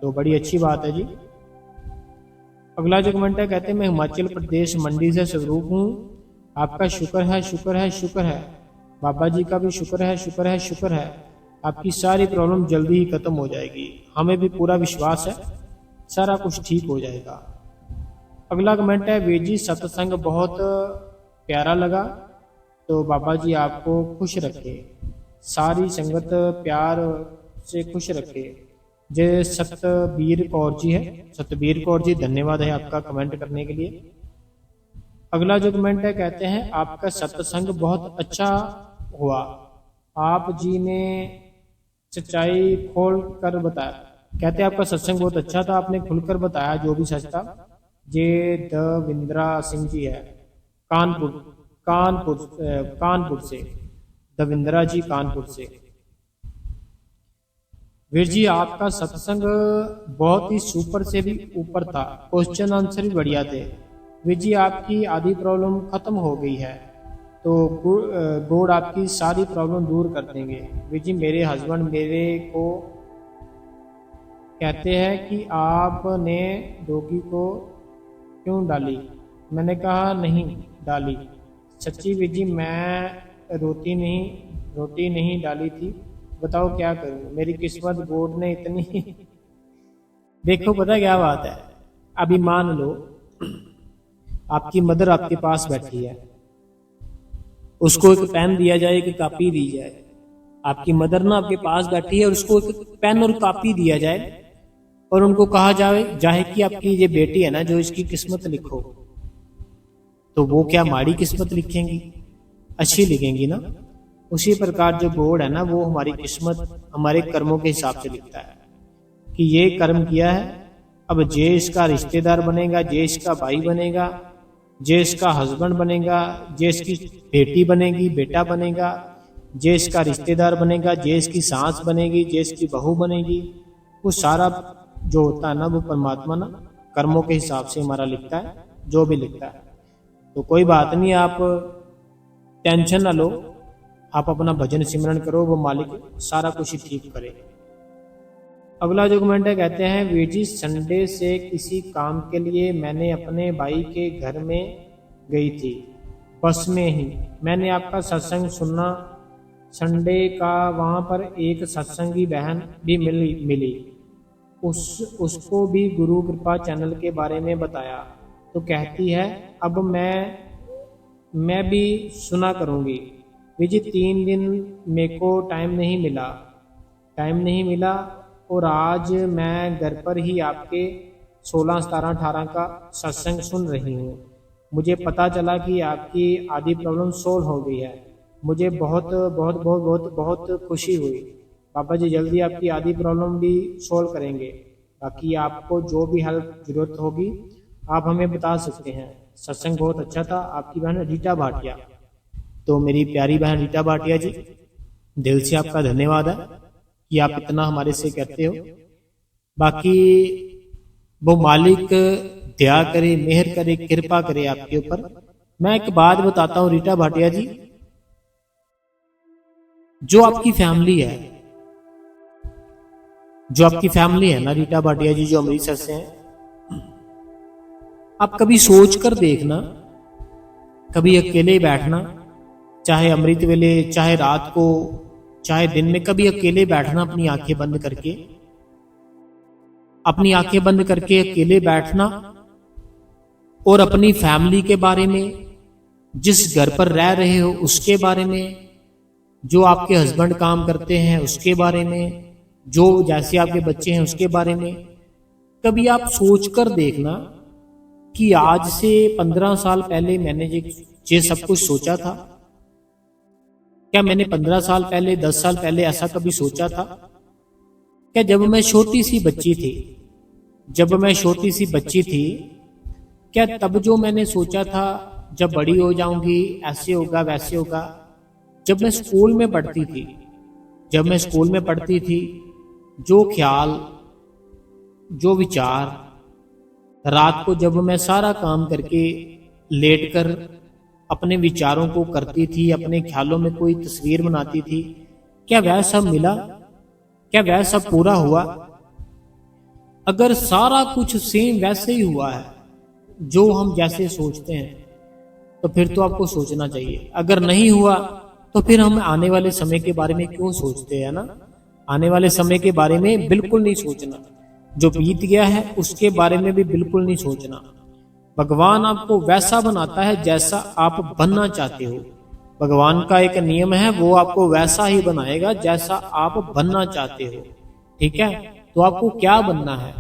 तो बड़ी अच्छी बात है जी। अगला जो कमेंट है, कहते हैं मैं हिमाचल प्रदेश मंडी से स्वरूप हूँ, आपका शुक्र है शुक्र है शुक्र है, बाबा जी का भी शुक्र है शुक्र है शुक्र है, आपकी सारी प्रॉब्लम जल्दी ही खत्म हो जाएगी, हमें भी पूरा विश्वास है सारा कुछ ठीक हो जाएगा। अगला कमेंट है, वीर जी सत्संग बहुत प्यारा लगा, तो बाबा जी आपको खुश रखे, सारी संगत प्यार से खुश रखे। जय सतबीर कौर जी है, सतबीर कौर जी धन्यवाद है आपका कमेंट करने के लिए। अगला जो कमेंट है, कहते हैं आपका सत्संग बहुत अच्छा हुआ, आप जी ने सच्चाई खोल कर बताया। कहते हैं आपका सत्संग बहुत अच्छा था, आपने खुलकर बताया जो भी सच था। जे दविंद्रा सिंह जी है, कानपुर से, दविंद्रा जी कानपुर से। वीर जी आपका सत्संग बहुत ही सुपर से भी ऊपर था, क्वेश्चन आंसर भी बढ़िया थे। वीर जी आपकी आधी प्रॉब्लम खत्म हो गई है, तो गॉड आपकी सारी प्रॉब्लम दूर कर देंगे। वीर जी मेरे हस्बैंड मेरे को कहते हैं कि आपने डॉगी को क्यों डाली, मैंने कहा नहीं डाली। सच्ची वीर जी मैं रोटी नहीं डाली थी, बताओ क्या करूं, मेरी किस्मत गॉड ने इतनी देखो पता क्या बात है, अभी मान लो आपकी मदर आपके पास बैठी है, उसको एक पेन दिया जाए, एक कॉपी दी जाए। आपकी मदर ना आपके पास बैठी है और उसको एक पेन और कॉपी दिया जाए और उनको कहा जाए कि आपकी ये बेटी है ना, जो इसकी किस्मत लिखो, तो वो क्या माड़ी किस्मत लिखेंगी, अच्छी लिखेंगी ना। उसी प्रकार जो गॉड है ना, वो हमारी किस्मत हमारे कर्मों के हिसाब से लिखता है कि ये कर्म किया है, अब जे इसका रिश्तेदार बनेगा, जे इसका भाई बनेगा, जे इसका हस्बैंड बनेगा, जे इसकी बेटी बनेगी, बेटा बनेगा, जे इसका रिश्तेदार बनेगा, जे इसकी सास बनेगी, जे इसकी बहू बनेगी, वो सारा जो होता है ना, वो परमात्मा ना कर्मों के हिसाब से हमारा लिखता है, जो भी लिखता है। तो कोई बात नहीं, आप टेंशन ना लो, आप अपना भजन सिमरन करो, वो मालिक सारा कुछ ही ठीक करे। अगला जो कमेंट है, कहते हैं वीर जी संडे से किसी काम के लिए मैंने अपने भाई के घर में गई थी, बस में ही मैंने आपका सत्संग सुना, संडे का वहाँ पर एक सत्संगी बहन भी मिली, उसको भी गुरु कृपा चैनल के बारे में बताया, तो कहती है अब मैं भी सुना करूँगी। वीर जी 3 दिन मेरे को टाइम नहीं मिला और आज मैं घर पर ही आपके 16, 17, 18 का सत्संग सुन रही हूँ। मुझे पता चला कि आपकी आधी प्रॉब्लम सोल्व हो गई है, मुझे बहुत बहुत बहुत बहुत बहुत खुशी हुई। बाबा जी जल्दी आपकी आधी प्रॉब्लम भी सोल्व करेंगे, बाकी आपको जो भी हेल्प जरूरत होगी आप हमें बता सकते हैं। सत्संग बहुत अच्छा था। आपकी बहन रीटा भाटिया, तो मेरी प्यारी बहन रीटा भाटिया जी, दिल से आपका धन्यवाद है कि आप इतना हमारे से कहते हो। बाकी वो मालिक दया करे, मेहर करे, कृपा करे आपके ऊपर। मैं एक बात बताता हूँ रीटा भाटिया जी, जो आपकी फैमिली है ना रीटा भाटिया जी, जो अमृतसर से हैं, आप कभी सोच कर देखना, कभी अकेले बैठना, चाहे अमृत वेले, चाहे रात को, चाहे दिन में, कभी अकेले बैठना, अपनी आंखें बंद करके अकेले बैठना और अपनी फैमिली के बारे में, जिस घर पर रह रहे हो उसके बारे में, जो आपके हस्बैंड काम करते हैं उसके बारे में, जो जैसे आपके बच्चे हैं उसके बारे में, कभी आप सोच कर देखना कि आज से 15 साल पहले मैंने ये सब कुछ सोचा था? क्या मैंने 15 साल पहले, 10 साल पहले ऐसा कभी सोचा था? क्या जब मैं छोटी सी बच्ची थी, क्या तब जो मैंने सोचा था जब बड़ी हो जाऊंगी ऐसे होगा वैसे होगा? जब मैं स्कूल में पढ़ती थी, जो ख्याल, जो विचार, रात को जब मैं सारा काम करके लेटकर अपने विचारों को करती थी, अपने ख्यालों में कोई तस्वीर बनाती थी, क्या वह सब मिला? क्या वह सब पूरा हुआ? अगर सारा कुछ सेम वैसे ही हुआ है जो हम जैसे सोचते हैं, तो फिर तो आपको सोचना चाहिए। अगर नहीं हुआ तो फिर हम आने वाले समय के बारे में क्यों सोचते हैं ना? आने वाले समय के बारे में बिल्कुल नहीं सोचना, जो बीत गया है उसके बारे में भी बिल्कुल नहीं सोचना। भगवान आपको वैसा बनाता है जैसा आप बनना चाहते हो। भगवान का एक नियम है, वो आपको वैसा ही बनाएगा जैसा आप बनना चाहते हो। ठीक है, तो आपको क्या बनना है?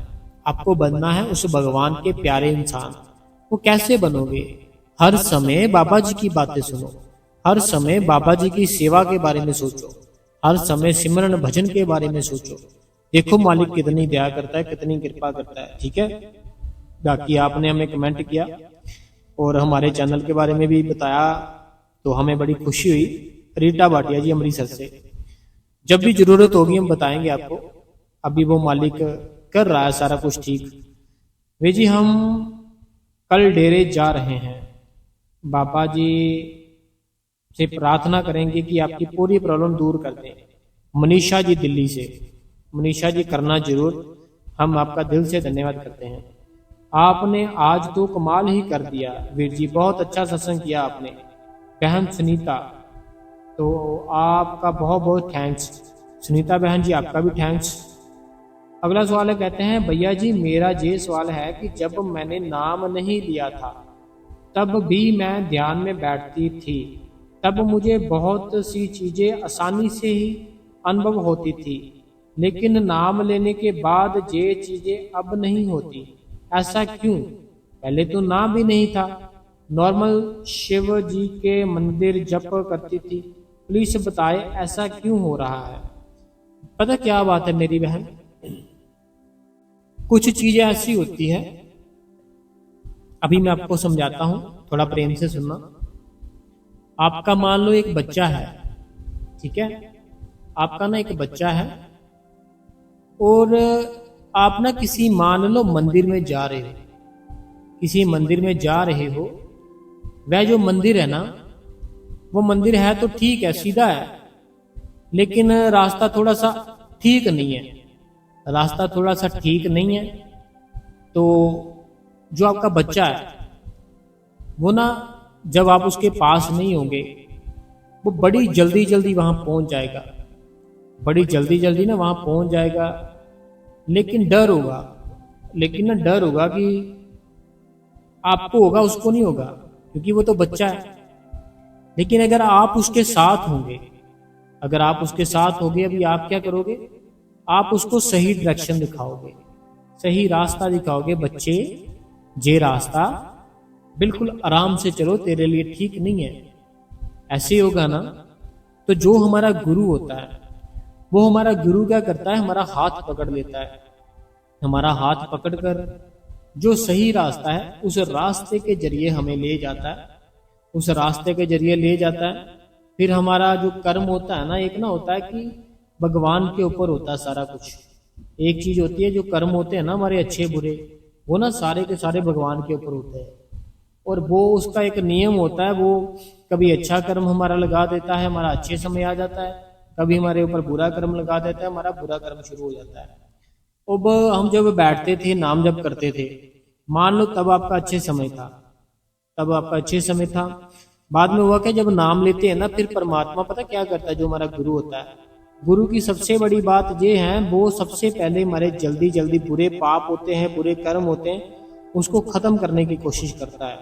आपको बनना है उस भगवान के प्यारे इंसान। वो कैसे बनोगे? हर समय बाबा जी की बातें सुनो, हर समय बाबा जी की सेवा के बारे में सोचो, हर समय सिमरन भजन के बारे में सोचो। देखो मालिक कितनी दया करता है, कितनी कृपा करता है। ठीक है, बाकी आपने हमें कमेंट किया और हमारे चैनल के बारे में भी बताया, तो हमें बड़ी खुशी हुई। रीटा भाटिया जी अमृतसर से, जब भी जरूरत होगी हम बताएंगे आपको। अभी वो मालिक कर रहा है सारा कुछ ठीक। वे जी, हम कल डेरे जा रहे हैं। बाबा जी से प्रार्थना करेंगे कि आपकी पूरी प्रॉब्लम दूर कर दें। मनीषा जी दिल्ली से, मनीषा जी करना जरूर, हम आपका दिल से धन्यवाद करते हैं। आपने आज तो कमाल ही कर दिया वीर जी, बहुत अच्छा सत्संग किया आपने। बहन सुनीता, तो आपका बहुत बहुत थैंक्स। सुनीता बहन जी आपका भी थैंक्स। अगला सवाल है, कहते हैं भैया जी मेरा ये सवाल है कि जब मैंने नाम नहीं लिया था तब भी मैं ध्यान में बैठती थी, तब मुझे बहुत सी चीजें आसानी से ही अनुभव होती थी, लेकिन नाम लेने के बाद ये चीजें अब नहीं होती, ऐसा क्यों? पहले तो नाम भी नहीं था, नॉर्मल शिव जी के मंदिर जप करती थी, प्लीज बताए ऐसा क्यों हो रहा है? पता क्या बात है मेरी बहन, कुछ चीजें ऐसी होती है, अभी मैं आपको समझाता हूं, थोड़ा प्रेम से सुनना। आपका मान लो एक बच्चा है, ठीक है, आपका ना एक बच्चा है और आप ना किसी मान लो मंदिर में जा रहे हो, किसी मंदिर में जा रहे हो। वह जो मंदिर है ना, वो मंदिर है तो ठीक है, सीधा है, लेकिन रास्ता थोड़ा सा ठीक नहीं है, रास्ता थोड़ा सा ठीक नहीं है। तो जो आपका बच्चा है वो ना, जब आप उसके पास नहीं होंगे, वो बड़ी जल्दी जल्दी वहां पहुंच जाएगा, बड़ी जल्दी जल्दी ना वहां पहुंच जाएगा, लेकिन डर होगा, लेकिन ना डर होगा कि आपको होगा, उसको नहीं होगा, क्योंकि वो तो बच्चा है। लेकिन अगर आप उसके साथ होंगे, अगर आप उसके साथ होंगे, अभी आप क्या करोगे? आप उसको सही डायरेक्शन दिखाओगे, सही रास्ता दिखाओगे। बच्चे, ये रास्ता बिल्कुल आराम से चलो, तेरे लिए ठीक नहीं है, ऐसे होगा ना। तो जो हमारा गुरु होता है, वो हमारा गुरु क्या करता है? हमारा हाथ पकड़ लेता है, हमारा हाथ पकड़कर जो सही रास्ता है उस रास्ते के जरिए हमें ले जाता है, उस रास्ते के जरिए ले जाता है। फिर हमारा जो कर्म होता है ना, एक ना होता है कि भगवान के ऊपर होता है सारा कुछ। एक चीज होती है, जो कर्म होते हैं ना हमारे अच्छे बुरे, वो ना सारे के सारे भगवान के ऊपर होते हैं, और वो उसका एक नियम होता है, वो कभी अच्छा कर्म हमारा लगा देता है, हमारा अच्छे समय आ जाता है, कभी हमारे ऊपर बुरा कर्म लगा देता है, हमारा बुरा कर्म शुरू हो जाता है। अब हम जब बैठते थे, नाम जप करते थे, मान लो तब आपका अच्छे समय था, तब आपका अच्छे समय था। बाद में हुआ क्या, जब नाम लेते हैं ना, फिर परमात्मा पता क्या करता है, जो हमारा गुरु होता है, गुरु की सबसे बड़ी बात ये है, वो सबसे पहले हमारे जल्दी जल्दी बुरे पाप होते हैं, बुरे कर्म होते हैं, उसको खत्म करने की कोशिश करता है।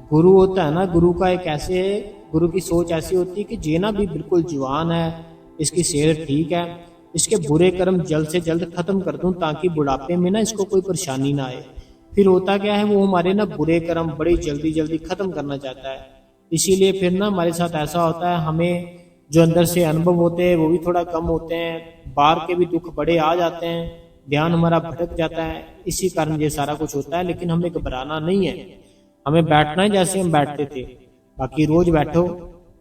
गुरु होता है ना, गुरु का एक ऐसे, गुरु की सोच ऐसी होती है कि जेना भी बिल्कुल जवान है, इसकी सेहत ठीक है, इसके बुरे कर्म जल्द से जल्द खत्म कर दूं, ताकि बुढ़ापे में ना इसको कोई परेशानी ना आए। फिर होता क्या है, वो हमारे ना बुरे कर्म बड़ी जल्दी जल्दी खत्म करना चाहता है, इसीलिए फिर ना हमारे साथ ऐसा होता है, हमें जो अंदर से अनुभव होते हैं वो भी थोड़ा कम होते हैं, बाहर के भी दुख बड़े आ जाते हैं, ध्यान हमारा भटक जाता है, इसी कारण ये सारा कुछ होता है। लेकिन हमें घबराना नहीं है, हमें बैठना है जैसे हम बैठते थे। बाकी रोज बैठो,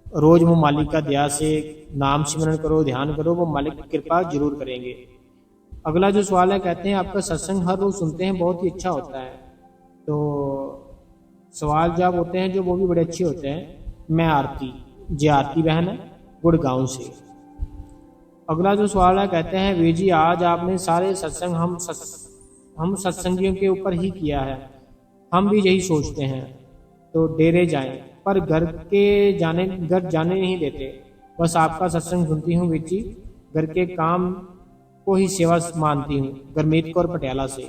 रोज वो मालिक का दया से नाम सिमरन करो, ध्यान करो, वो मालिक की कृपा जरूर करेंगे। अगला जो सवाल है, कहते हैं आपका सत्संग हर रोज सुनते हैं, बहुत ही अच्छा होता है। तो सवाल जवाब होते हैं जो वो भी बड़े अच्छे होते हैं। मैं आरती, जी आरती बहन है गुड़गांव से। अगला जो सवाल है, कहते हैं वीर जी आज आपने सारे सत्संग हम सत्संगियों के ऊपर ही किया है, हम भी यही सोचते हैं तो डेरे जाएं, पर घर जाने नहीं देते, बस आपका सत्संग सुनती हूँ वीर जी, घर के काम को ही सेवा मानती हूँ। गुरमीत कौर पटियाला से।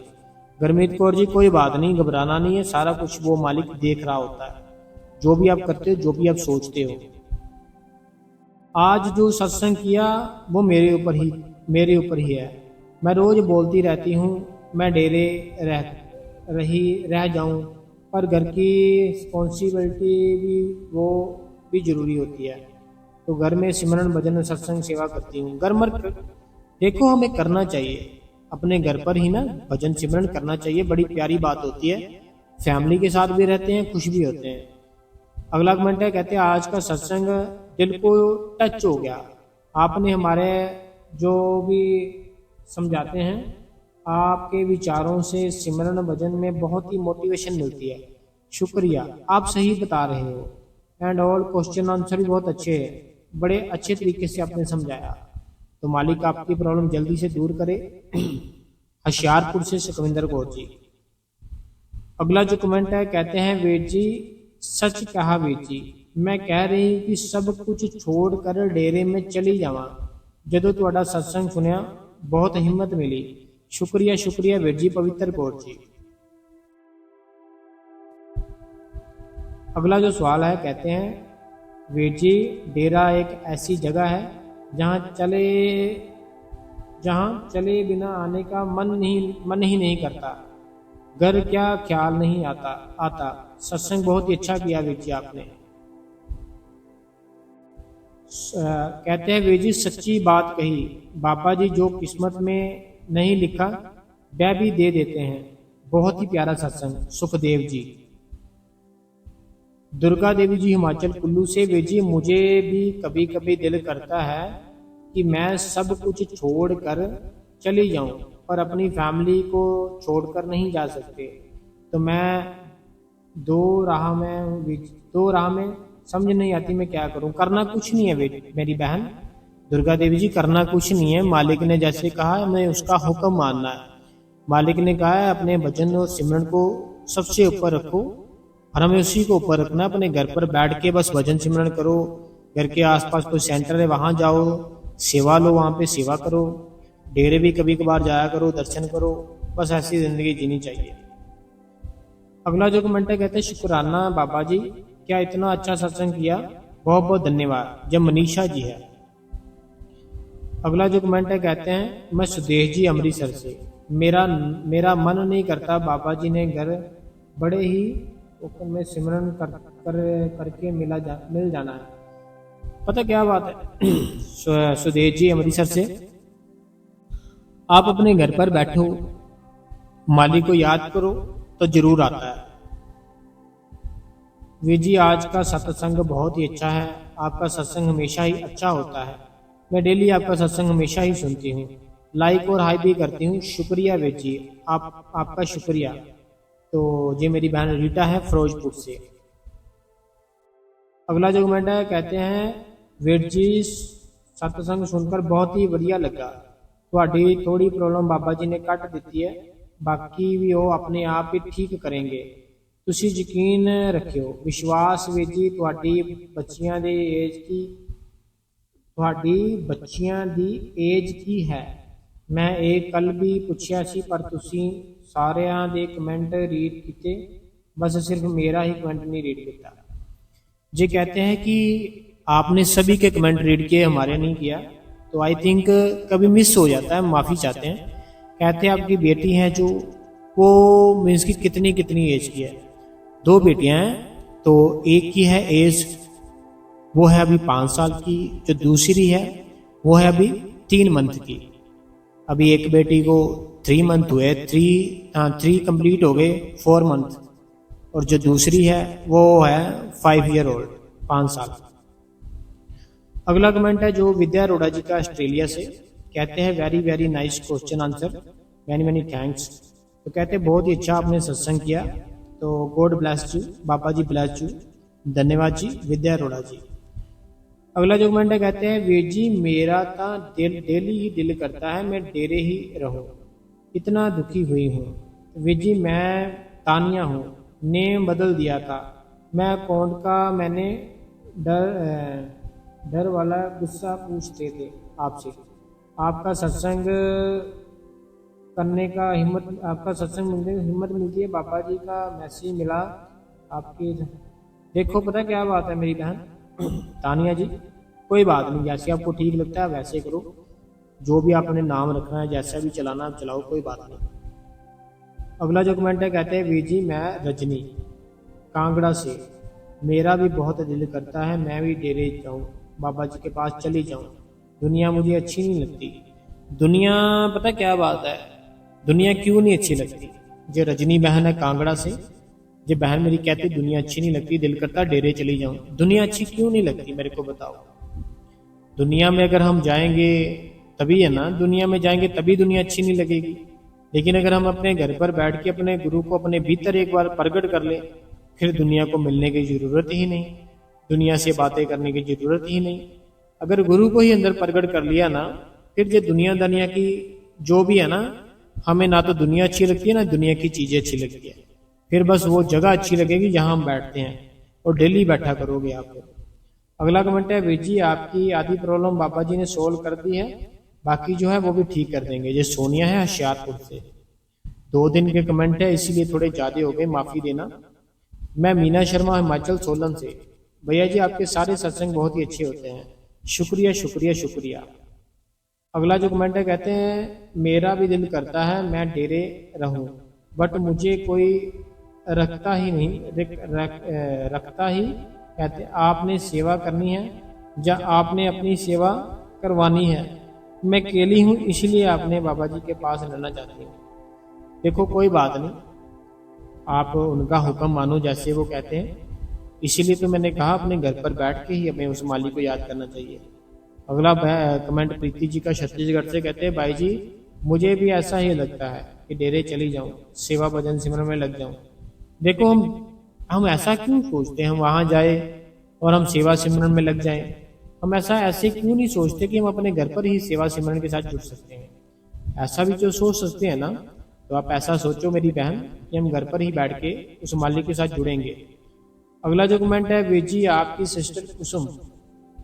गुरमीत कौर जी कोई बात नहीं, घबराना नहीं है, सारा कुछ वो मालिक देख रहा होता है, जो भी आप करते हो, जो भी आप सोचते हो। आज जो सत्संग किया वो मेरे ऊपर ही है। मैं रोज बोलती रहती हूँ मैं डेरे रह जाऊं, पर घर की रिस्पॉन्सिबिलिटी भी वो भी जरूरी होती है, तो घर में सिमरन भजन सत्संग सेवा करती हूँ। घर मर देखो हमें करना चाहिए, अपने घर पर ही ना भजन सिमरन करना चाहिए, बड़ी प्यारी बात होती है। फैमिली के साथ भी रहते हैं, खुश भी होते हैं। अगला कमेंट है, कहते हैं आज का सत्संग दिल को टच हो गया, आपने हमारे जो भी समझाते हैं, आपके विचारों से सिमरन भजन में बहुत ही मोटिवेशन मिलती है, शुक्रिया, आप सही बता रहे हो। एंड ऑल क्वेश्चन आंसर भी बहुत अच्छे है, बड़े अच्छे तरीके से आपने समझाया, तो मालिक आपकी प्रॉब्लम जल्दी से दूर करे। होशियारपुर से सुखविंदर कौर जी। अगला जो कमेंट है, कहते हैं वीर जी सच कहा वीर जी, मैं कह रही कि सब कुछ छोड़कर डेरे में चली जावा, जदों तुहाडा सत्संग सुनिया बहुत हिम्मत मिली, शुक्रिया शुक्रिया वीर जी पवित्र कौर जी। अगला जो सवाल है, कहते हैं वीर जी डेरा एक ऐसी जगह है जहाँ चले बिना आने का मन ही नहीं करता, घर क्या ख्याल नहीं आता। सत्संग बहुत ही अच्छा किया वीर जी आपने। कहते हैं वीर जी सच्ची बात कही, बाबा जी जो किस्मत में नहीं लिखा वह भी दे देते हैं, बहुत ही प्यारा सत्संग। सुखदेव जी। दुर्गा देवी जी हिमाचल कुल्लू से, वीर जी मुझे भी कभी कभी दिल करता है कि मैं सब कुछ छोड़कर चली जाऊं, पर अपनी फैमिली को छोड़कर नहीं जा सकते, तो मैं दो राह में समझ नहीं आती मैं क्या करूं। करना कुछ नहीं है मेरी बहन दुर्गा देवी जी, करना कुछ नहीं है। मालिक ने जैसे कहा हमें उसका हुक्म मानना है। मालिक ने कहा है अपने भजन और सिमरन को सबसे ऊपर रखो, और हमें उसी को ऊपर रखना। अपने घर पर बैठ के बस भजन सिमरन करो, घर के आसपास कोई सेंटर है वहां जाओ, सेवा लो, वहां पे सेवा करो, डेरे भी कभी कभार जाया करो, दर्शन करो, बस ऐसी जिंदगी जीनी चाहिए। अगला जो कमेंट है, कहते हैं शुक्राना बाबा जी, क्या इतना अच्छा सत्संग किया, बहुत बहुत धन्यवाद। जब मनीषा जी है। अगला जो कमेंट है, कहते हैं मैं सुदेश जी अमृतसर से, मेरा मन नहीं करता, बाबा जी ने घर बड़े ही ओपन में सिमरन करके मिल जाना है। पता क्या बात है सुदेश जी अमृतसर से, आप अपने घर पर बैठो, मालिक को याद करो तो जरूर आता है। वीर जी आज का सत्संग बहुत ही अच्छा है, आपका सत्संग हमेशा ही अच्छा होता है, मैं डेली आपका सत्संग हमेशा ही सुनती हूँ, लाइक और हाई भी करती हूँ। शुक्रिया वीर जी, आपका शुक्रिया। तो ये मेरी बहन रीटा है फिरोजपुर से। अगला जो कमेंट है, कहते हैं वीर जी सत्संग सुनकर बहुत ही बढ़िया लगा, ਤੁਹਾਡੀ थोड़ी प्रॉब्लम बाबा जी ने कट दी है, बाकी भी वो अपने आप ही ठीक करेंगे, ਤੁਸੀਂ यकीन रखियो, विश्वास वीर जी। ਤੁਹਾਡੀ ਬੱਚੀਆਂ ਦੀ ਏਜ ਕੀ ਹੈ? मैं एक कल भी पूछा सी, पर तुसी सारियां दे कमेंट रीड किए, बस सिर्फ मेरा ही कमेंट नहीं रीड किया। ये कहते हैं कि आपने सभी के कमेंट रीड किए, हमारे नहीं किया, तो आई थिंक कभी मिस हो जाता है, माफ़ी चाहते हैं। कहते हैं आपकी बेटी है जो वो मीन्स की कितनी एज की है? 2 बेटियां हैं, तो एक की है एज, वो है अभी 5 साल की, जो दूसरी है वो है अभी 3 मंथ की। अभी एक बेटी को 3 मंथ हुए, 3 कंप्लीट हो गए, 4 मंथ, और जो दूसरी है वो है 5 ईयर ओल्ड, 5 साल। अगला कमेंट है जो विद्या अरोड़ा जी का ऑस्ट्रेलिया से, कहते हैं very very nice question answer, many many thanks. तो कहते हैं बहुत ही अच्छा आपने सत्संग किया, तो God bless you, Baba ji bless you, धन्यवाद जी विद्या अरोड़ा जी। अगला जो कमेंट है, कहते हैं वीर जी मेरा तो डेली ही दिल करता है मैं डेरे ही रहूं, इतना दुखी हुई हूँ। वीर जी मैं तानिया हूँ, नेम बदल दिया था, मैं अकाउंट का मैंने डर वाला गुस्सा पूछते थे आपसे, आपका सत्संग करने का हिम्मत, आपका सत्संग मिलने की हिम्मत मिलती है, बाबा जी का मैसेज मिला आपके। देखो पता क्या बात है मेरी बहन तानिया जी, कोई बात नहीं, जैसे आपको ठीक लगता है वैसे करो, जो भी आपने नाम रखना है जैसा भी चलाना चलाओ, कोई बात नहीं। अगला जो कमेंट है, कहते हैं वीर जी मैं रजनी कांगड़ा से, मेरा भी बहुत दिल करता है मैं भी डेरे जाऊँ, बाबा जी के पास चली जाऊँ, दुनिया मुझे अच्छी नहीं लगती। दुनिया पता क्या बात है, दुनिया क्यों नहीं अच्छी लगती? जो रजनी बहन है कांगड़ा से, जो बहन मेरी कहती दुनिया अच्छी नहीं लगती, दिल करता डेरे चली जाऊं, दुनिया अच्छी क्यों नहीं लगती मेरे को बताओ। दुनिया में अगर हम जाएंगे तभी है ना, दुनिया में जाएंगे तभी दुनिया अच्छी नहीं लगेगी। लेकिन अगर हम अपने घर पर बैठ के अपने गुरु को अपने भीतर एक बार प्रकट कर ले, फिर दुनिया को मिलने की जरूरत ही नहीं, दुनिया से बातें करने की जरूरत ही नहीं। अगर गुरु को ही अंदर प्रकट कर लिया ना, फिर जो दुनिया की जो भी है ना, हमें ना तो दुनिया अच्छी लगती है ना दुनिया की चीजें अच्छी लगती है, फिर बस वो जगह अच्छी लगेगी जहां हम बैठते हैं, और डेली बैठा करोगे आप। अगला कमेंट है वीर जी आपकी आधी प्रॉब्लम बाबा जी ने सोल्व कर दी है, बाकी जो है वो भी ठीक कर देंगे। ये सोनिया है होशियारपुर से, 2 दिन के कमेंट है इसीलिए थोड़े ज्यादा हो गए, माफी देना। मैं मीना शर्मा हिमाचल सोलन से, भैया जी आपके सारे सत्संग बहुत ही अच्छे होते हैं, शुक्रिया शुक्रिया शुक्रिया। अगला जो कमेंट है, कहते हैं मेरा भी दिल करता है मैं डेरे रहूं, बट मुझे कोई रखता ही नहीं, रखता ही, कहते आपने सेवा करनी है या आपने अपनी सेवा करवानी है, मैं अकेली हूँ इसलिए आपने बाबा जी के पास रहना चाहती हूँ। देखो कोई बात नहीं, आप उनका हुक्म मानो जैसे वो कहते हैं, इसीलिए तो मैंने कहा अपने घर पर बैठ के ही हमें उस मालिक को याद करना चाहिए। अगला कमेंट प्रीति जी का छत्तीसगढ़ से, कहते हैं भाई जी मुझे भी ऐसा ही लगता है कि डेरे चली जाऊं, सेवा भजन सिमरन में लग जाऊं। देखो हम ऐसा क्यों सोचते हैं हम वहां जाए और हम सेवा सिमरन में लग जाएं, हम ऐसे क्यों नहीं सोचते कि हम अपने घर पर ही सेवा सिमरन के साथ जुड़ सकते हैं। ऐसा भी जो सोच सकते हैं ना, तो आप ऐसा सोचो मेरी बहन कि हम घर पर ही बैठ के उस मालिक के साथ जुड़ेंगे। अगला जो कमेंट है, वीर जी आपकी सिस्टर कुसुम,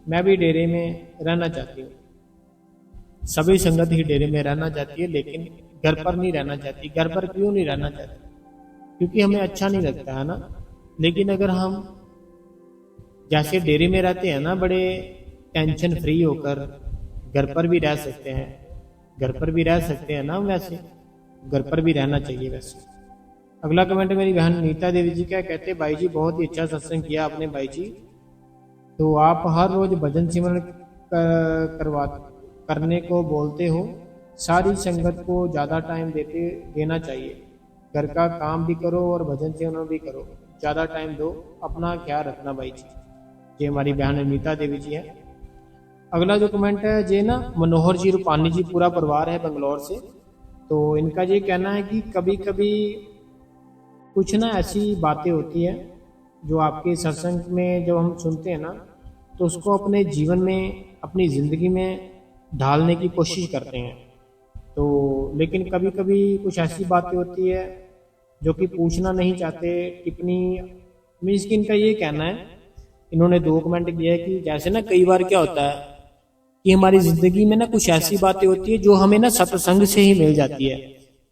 मैं भी डेरे में रहना चाहती हूँ, सभी संगत ही डेरे में रहना चाहती है लेकिन घर पर नहीं रहना चाहती। घर पर क्यों नहीं रहना चाहती? क्योंकि हमें अच्छा नहीं लगता है ना। लेकिन अगर हम जैसे डेरे में रहते हैं ना, बड़े टेंशन फ्री होकर घर पर भी रह सकते हैं, घर पर भी रह सकते हैं ना, वैसे घर पर भी रहना चाहिए वैसे। अगला कमेंट मेरी बहन नीता देवी जी का, कहते भाई जी बहुत ही अच्छा सत्संग किया आपने भाई जी, तो आप हर रोज भजन सिमरन करने को बोलते हो, सारी संगत को ज़्यादा टाइम देना चाहिए, घर का काम भी करो और भजन सिमरन भी करो, ज़्यादा टाइम दो, अपना ख्याल रखना भाई जी। ये हमारी बहन नीता देवी जी है। अगला जो कमेंट है जे ना मनोहर जी रूपानी जी, पूरा परिवार है बंगलौर से, तो इनका ये कहना है कि कभी कभी कुछ ना ऐसी बातें होती है जो आपके सत्संग में जब हम सुनते हैं ना, तो उसको अपने जीवन में अपनी ज़िंदगी में ढालने की कोशिश करते हैं। तो लेकिन कभी कभी कुछ ऐसी बातें होती है जो कि पूछना नहीं चाहते, टिप्पणी मीन्स कि इनका ये कहना है, इन्होंने 2 कमेंट किया है कि जैसे ना कई बार क्या होता है कि हमारी ज़िंदगी में ना कुछ ऐसी बातें होती है जो हमें ना सत्संग से ही मिल जाती है।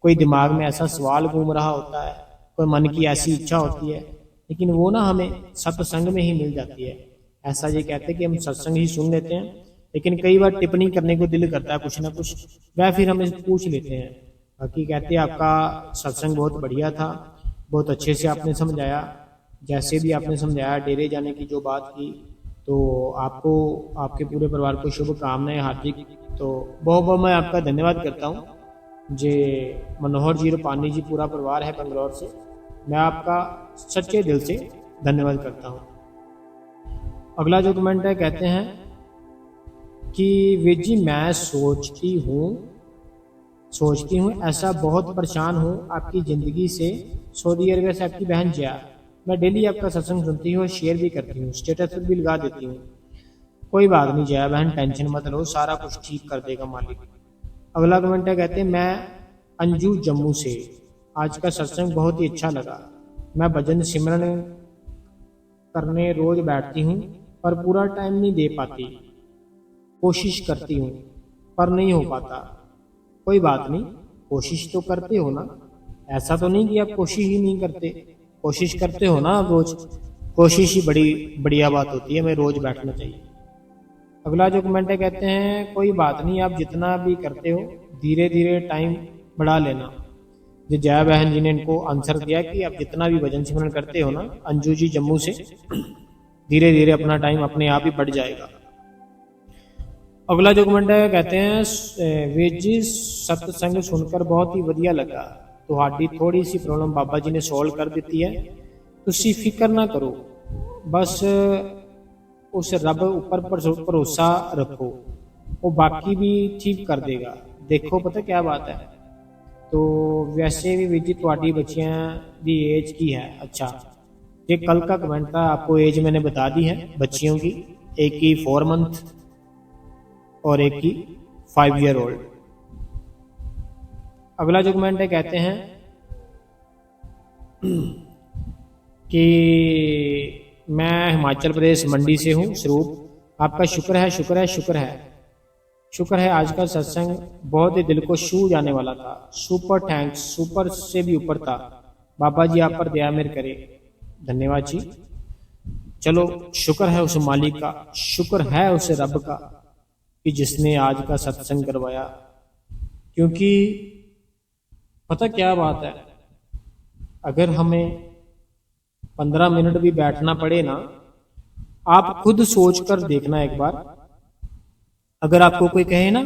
कोई दिमाग में ऐसा सवाल घूम रहा होता है, कोई मन की ऐसी इच्छा होती है, लेकिन वो ना हमें सत्संग में ही मिल जाती है। ऐसा ये कहते हैं कि हम सत्संग ही सुन लेते हैं, लेकिन कई बार टिप्पणी करने को दिल करता है कुछ ना कुछ, वह फिर हम पूछ लेते हैं। बाकी कहते हैं आपका सत्संग बहुत बढ़िया था, बहुत अच्छे से आपने समझाया, जैसे भी आपने समझाया डेरे जाने की जो बात की, तो आपको आपके पूरे परिवार को शुभकामनाएं हार्दिक। तो बहुत बहुत मैं आपका धन्यवाद करता हूँ। जे मनोहर जी रूपानी जी पूरा परिवार है बंगलौर से, मैं आपका सच्चे दिल से धन्यवाद करता हूँ। अगला जो कमेंट है, कहते हैं कि वीर जी मैं सोचती हूँ ऐसा बहुत परेशान हूँ आपकी ज़िंदगी से। सऊदी अरबिया से आपकी बहन जिया, मैं डेली आपका सत्संग सुनती हूँ और शेयर भी करती हूँ, स्टेटस पर भी लगा देती हूँ। कोई बात नहीं जया बहन, टेंशन मत लो, सारा कुछ ठीक कर देगा मालिक। अगला कमेंट है, कहते हैं मैं अंजू जम्मू से, आज का सत्संग बहुत ही अच्छा लगा। मैं भजन सिमरन करने रोज बैठती हूँ पर पूरा टाइम नहीं दे पाती, कोशिश करती हूँ पर नहीं हो पाता। कोई बात नहीं, कोशिश तो करते हो ना, ऐसा तो नहीं कि आप कोशिश ही नहीं करते, कोशिश करते हो ना आप रोज। कोशिश ही बड़ी बढ़िया बात होती है, हमें रोज बैठना चाहिए। अगला जो कमेंट है, कहते हैं कोई बात नहीं, आप जितना भी करते हो धीरे धीरे टाइम बढ़ा लेना। जो जया बहन जी ने इनको आंसर दिया कि आप जितना भी भजन सिमरन करते हो ना, अंजू जी जम्मू से, धीरे धीरे अपना टाइम अपने आप ही बढ़ जाएगा। अगला जो कमेंट है, कहते हैं वीर जी सत्संग सुनकर बहुत ही ਵਧੀਆ ਲੱਗਾ, ਤੁਹਾਡੀ थोड़ी सी प्रॉब्लम बाबा जी ने सॉल्व कर दी है, तुसी फिक्र ना करो, बस उस रब ऊपर भरोसा रखो, वो बाकी भी ठीक कर देगा। देखो पता क्या बात है, तो वैसे भी वीर जी ਤੁਹਾਡੀ बच्चियां की एज की है। अच्छा, ये कल का कमेंट था, आपको एज मैंने बता दी है बच्चियों की, एक की 4 मंथ और एक की 5 ईयर ओल्ड। अगला जो कमेंट है, कहते हैं कि मैं हिमाचल प्रदेश मंडी से हूँ स्वरूप, आपका शुक्र है शुक्र है शुक्र है शुक्र है, आज का सत्संग बहुत ही दिल को छू जाने वाला था। सुपर थैंक्स, सुपर से भी ऊपर था। बाबा जी आप पर दया मेहर करे, धन्यवाद जी। चलो शुक्र है उस मालिक का, शुक्र है उस रब का कि जिसने आज का सत्संग करवाया। क्योंकि पता क्या बात है, अगर हमें 15 मिनट भी बैठना पड़े ना, आप खुद सोच कर देखना एक बार। अगर आपको कोई कहे ना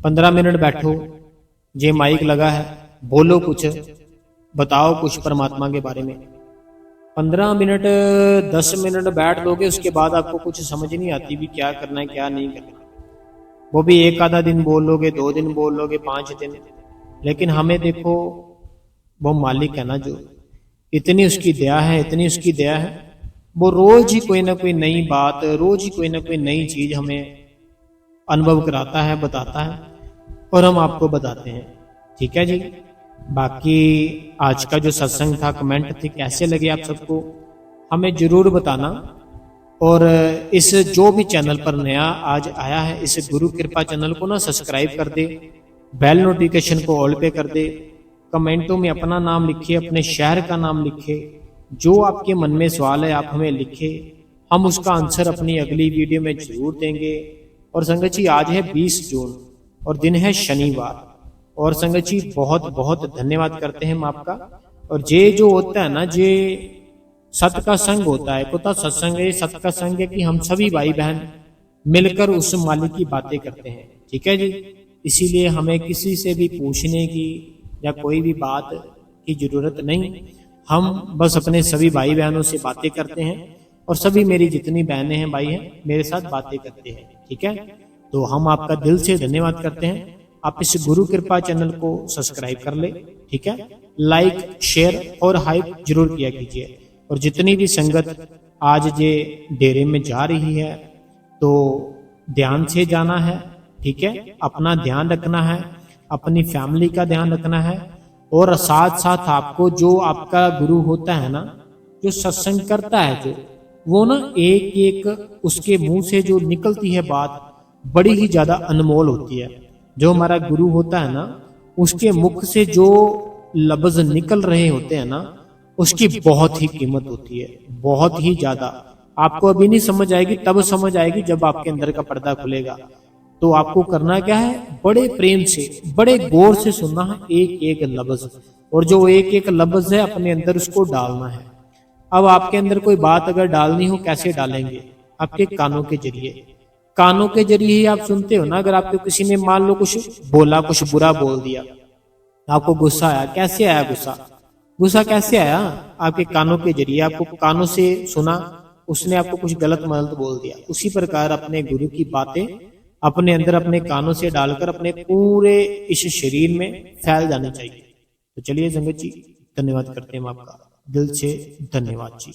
15 मिनट बैठो, ये माइक लगा है, बोलो कुछ, बताओ कुछ परमात्मा के बारे में, 15 मिनट 10 मिनट बैठ लोगे, उसके बाद आपको कुछ समझ नहीं आती भी क्या करना है क्या नहीं करना। वो भी एक आधा दिन बोल लोगे, 2 दिन बोल लोगे, 5 दिन। लेकिन हमें देखो, वो मालिक है ना जो, इतनी उसकी दया है, इतनी उसकी दया है, वो रोज ही कोई ना कोई नई बात, रोज ही कोई ना कोई नई चीज हमें अनुभव कराता है, बताता है, और हम आपको बताते हैं। ठीक है जी। बाकी आज का जो सत्संग था, कमेंट थे, कैसे लगे आप सबको हमें जरूर बताना। और इस जो भी चैनल पर नया आज आया है, इस गुरु कृपा चैनल को ना सब्सक्राइब कर दे, बेल नोटिफिकेशन को ऑल पे कर दे, कमेंटों में अपना नाम लिखे, अपने शहर का नाम लिखे, जो आपके मन में सवाल है आप हमें लिखे, हम उसका आंसर अपनी अगली वीडियो में जरूर देंगे। और संगत जी आज है 20 जून और दिन है शनिवार, और संगत जी बहुत बहुत धन्यवाद करते हैं हम आपका। और ये जो होता है ना, ये सत का संग होता है, कोता सत्संग है, सत का संग है कि हम सभी भाई बहन मिलकर उस मालिक की बातें करते हैं। ठीक है जी। इसीलिए हमें किसी से भी पूछने की या कोई भी बात की जरूरत नहीं, हम बस अपने सभी भाई बहनों से बातें करते हैं, और सभी मेरी जितनी बहनें हैं भाई हैं मेरे साथ बातें करते हैं। ठीक है, तो हम आपका दिल से धन्यवाद करते हैं। आप इस गुरु कृपा चैनल को सब्सक्राइब कर ले, ठीक है, लाइक शेयर और हाइप जरूर किया कीजिए। और जितनी भी संगत आज ये डेरे में जा रही है, तो ध्यान से जाना है, ठीक है, अपना ध्यान रखना है, अपनी फैमिली का ध्यान रखना है, और साथ साथ आपको जो आपका गुरु होता है ना, जो सत्संग करता है, जो वो ना एक एक उसके मुंह से जो निकलती है बात बड़ी ही ज्यादा अनमोल होती है। जो हमारा गुरु होता है ना, उसके मुख से जो लफ्ज निकल रहे होते हैं ना, उसकी बहुत ही कीमत होती है, बहुत ही ज्यादा। आपको अभी नहीं समझ आएगी, तब समझ आएगी जब आपके अंदर का पर्दा खुलेगा। तो आपको करना क्या है, बड़े प्रेम से, बड़े गौर से सुनना है एक एक लफ्ज, और जो एक एक लफ्ज है अपने अंदर उसको डालना है। अब आपके अंदर कोई बात अगर डालनी हो कैसे डालेंगे? आपके कानों के जरिए। कानों के जरिए ही आप सुनते हो ना। अगर आपको किसी ने मान लो कुछ बोला, कुछ बुरा बोल दिया, आपको गुस्सा आया, कैसे आया गुस्सा? गुस्सा कैसे आया? आपके कानों के जरिए, आपको कानों से सुना, उसने आपको कुछ गलत मलत बोल दिया। उसी प्रकार अपने गुरु की बातें अपने अंदर अपने कानों से डालकर अपने पूरे इस शरीर में फैल जानी चाहिए। तो चलिए संगत जी, धन्यवाद करते हैं हम आपका, दिल से धन्यवाद जी।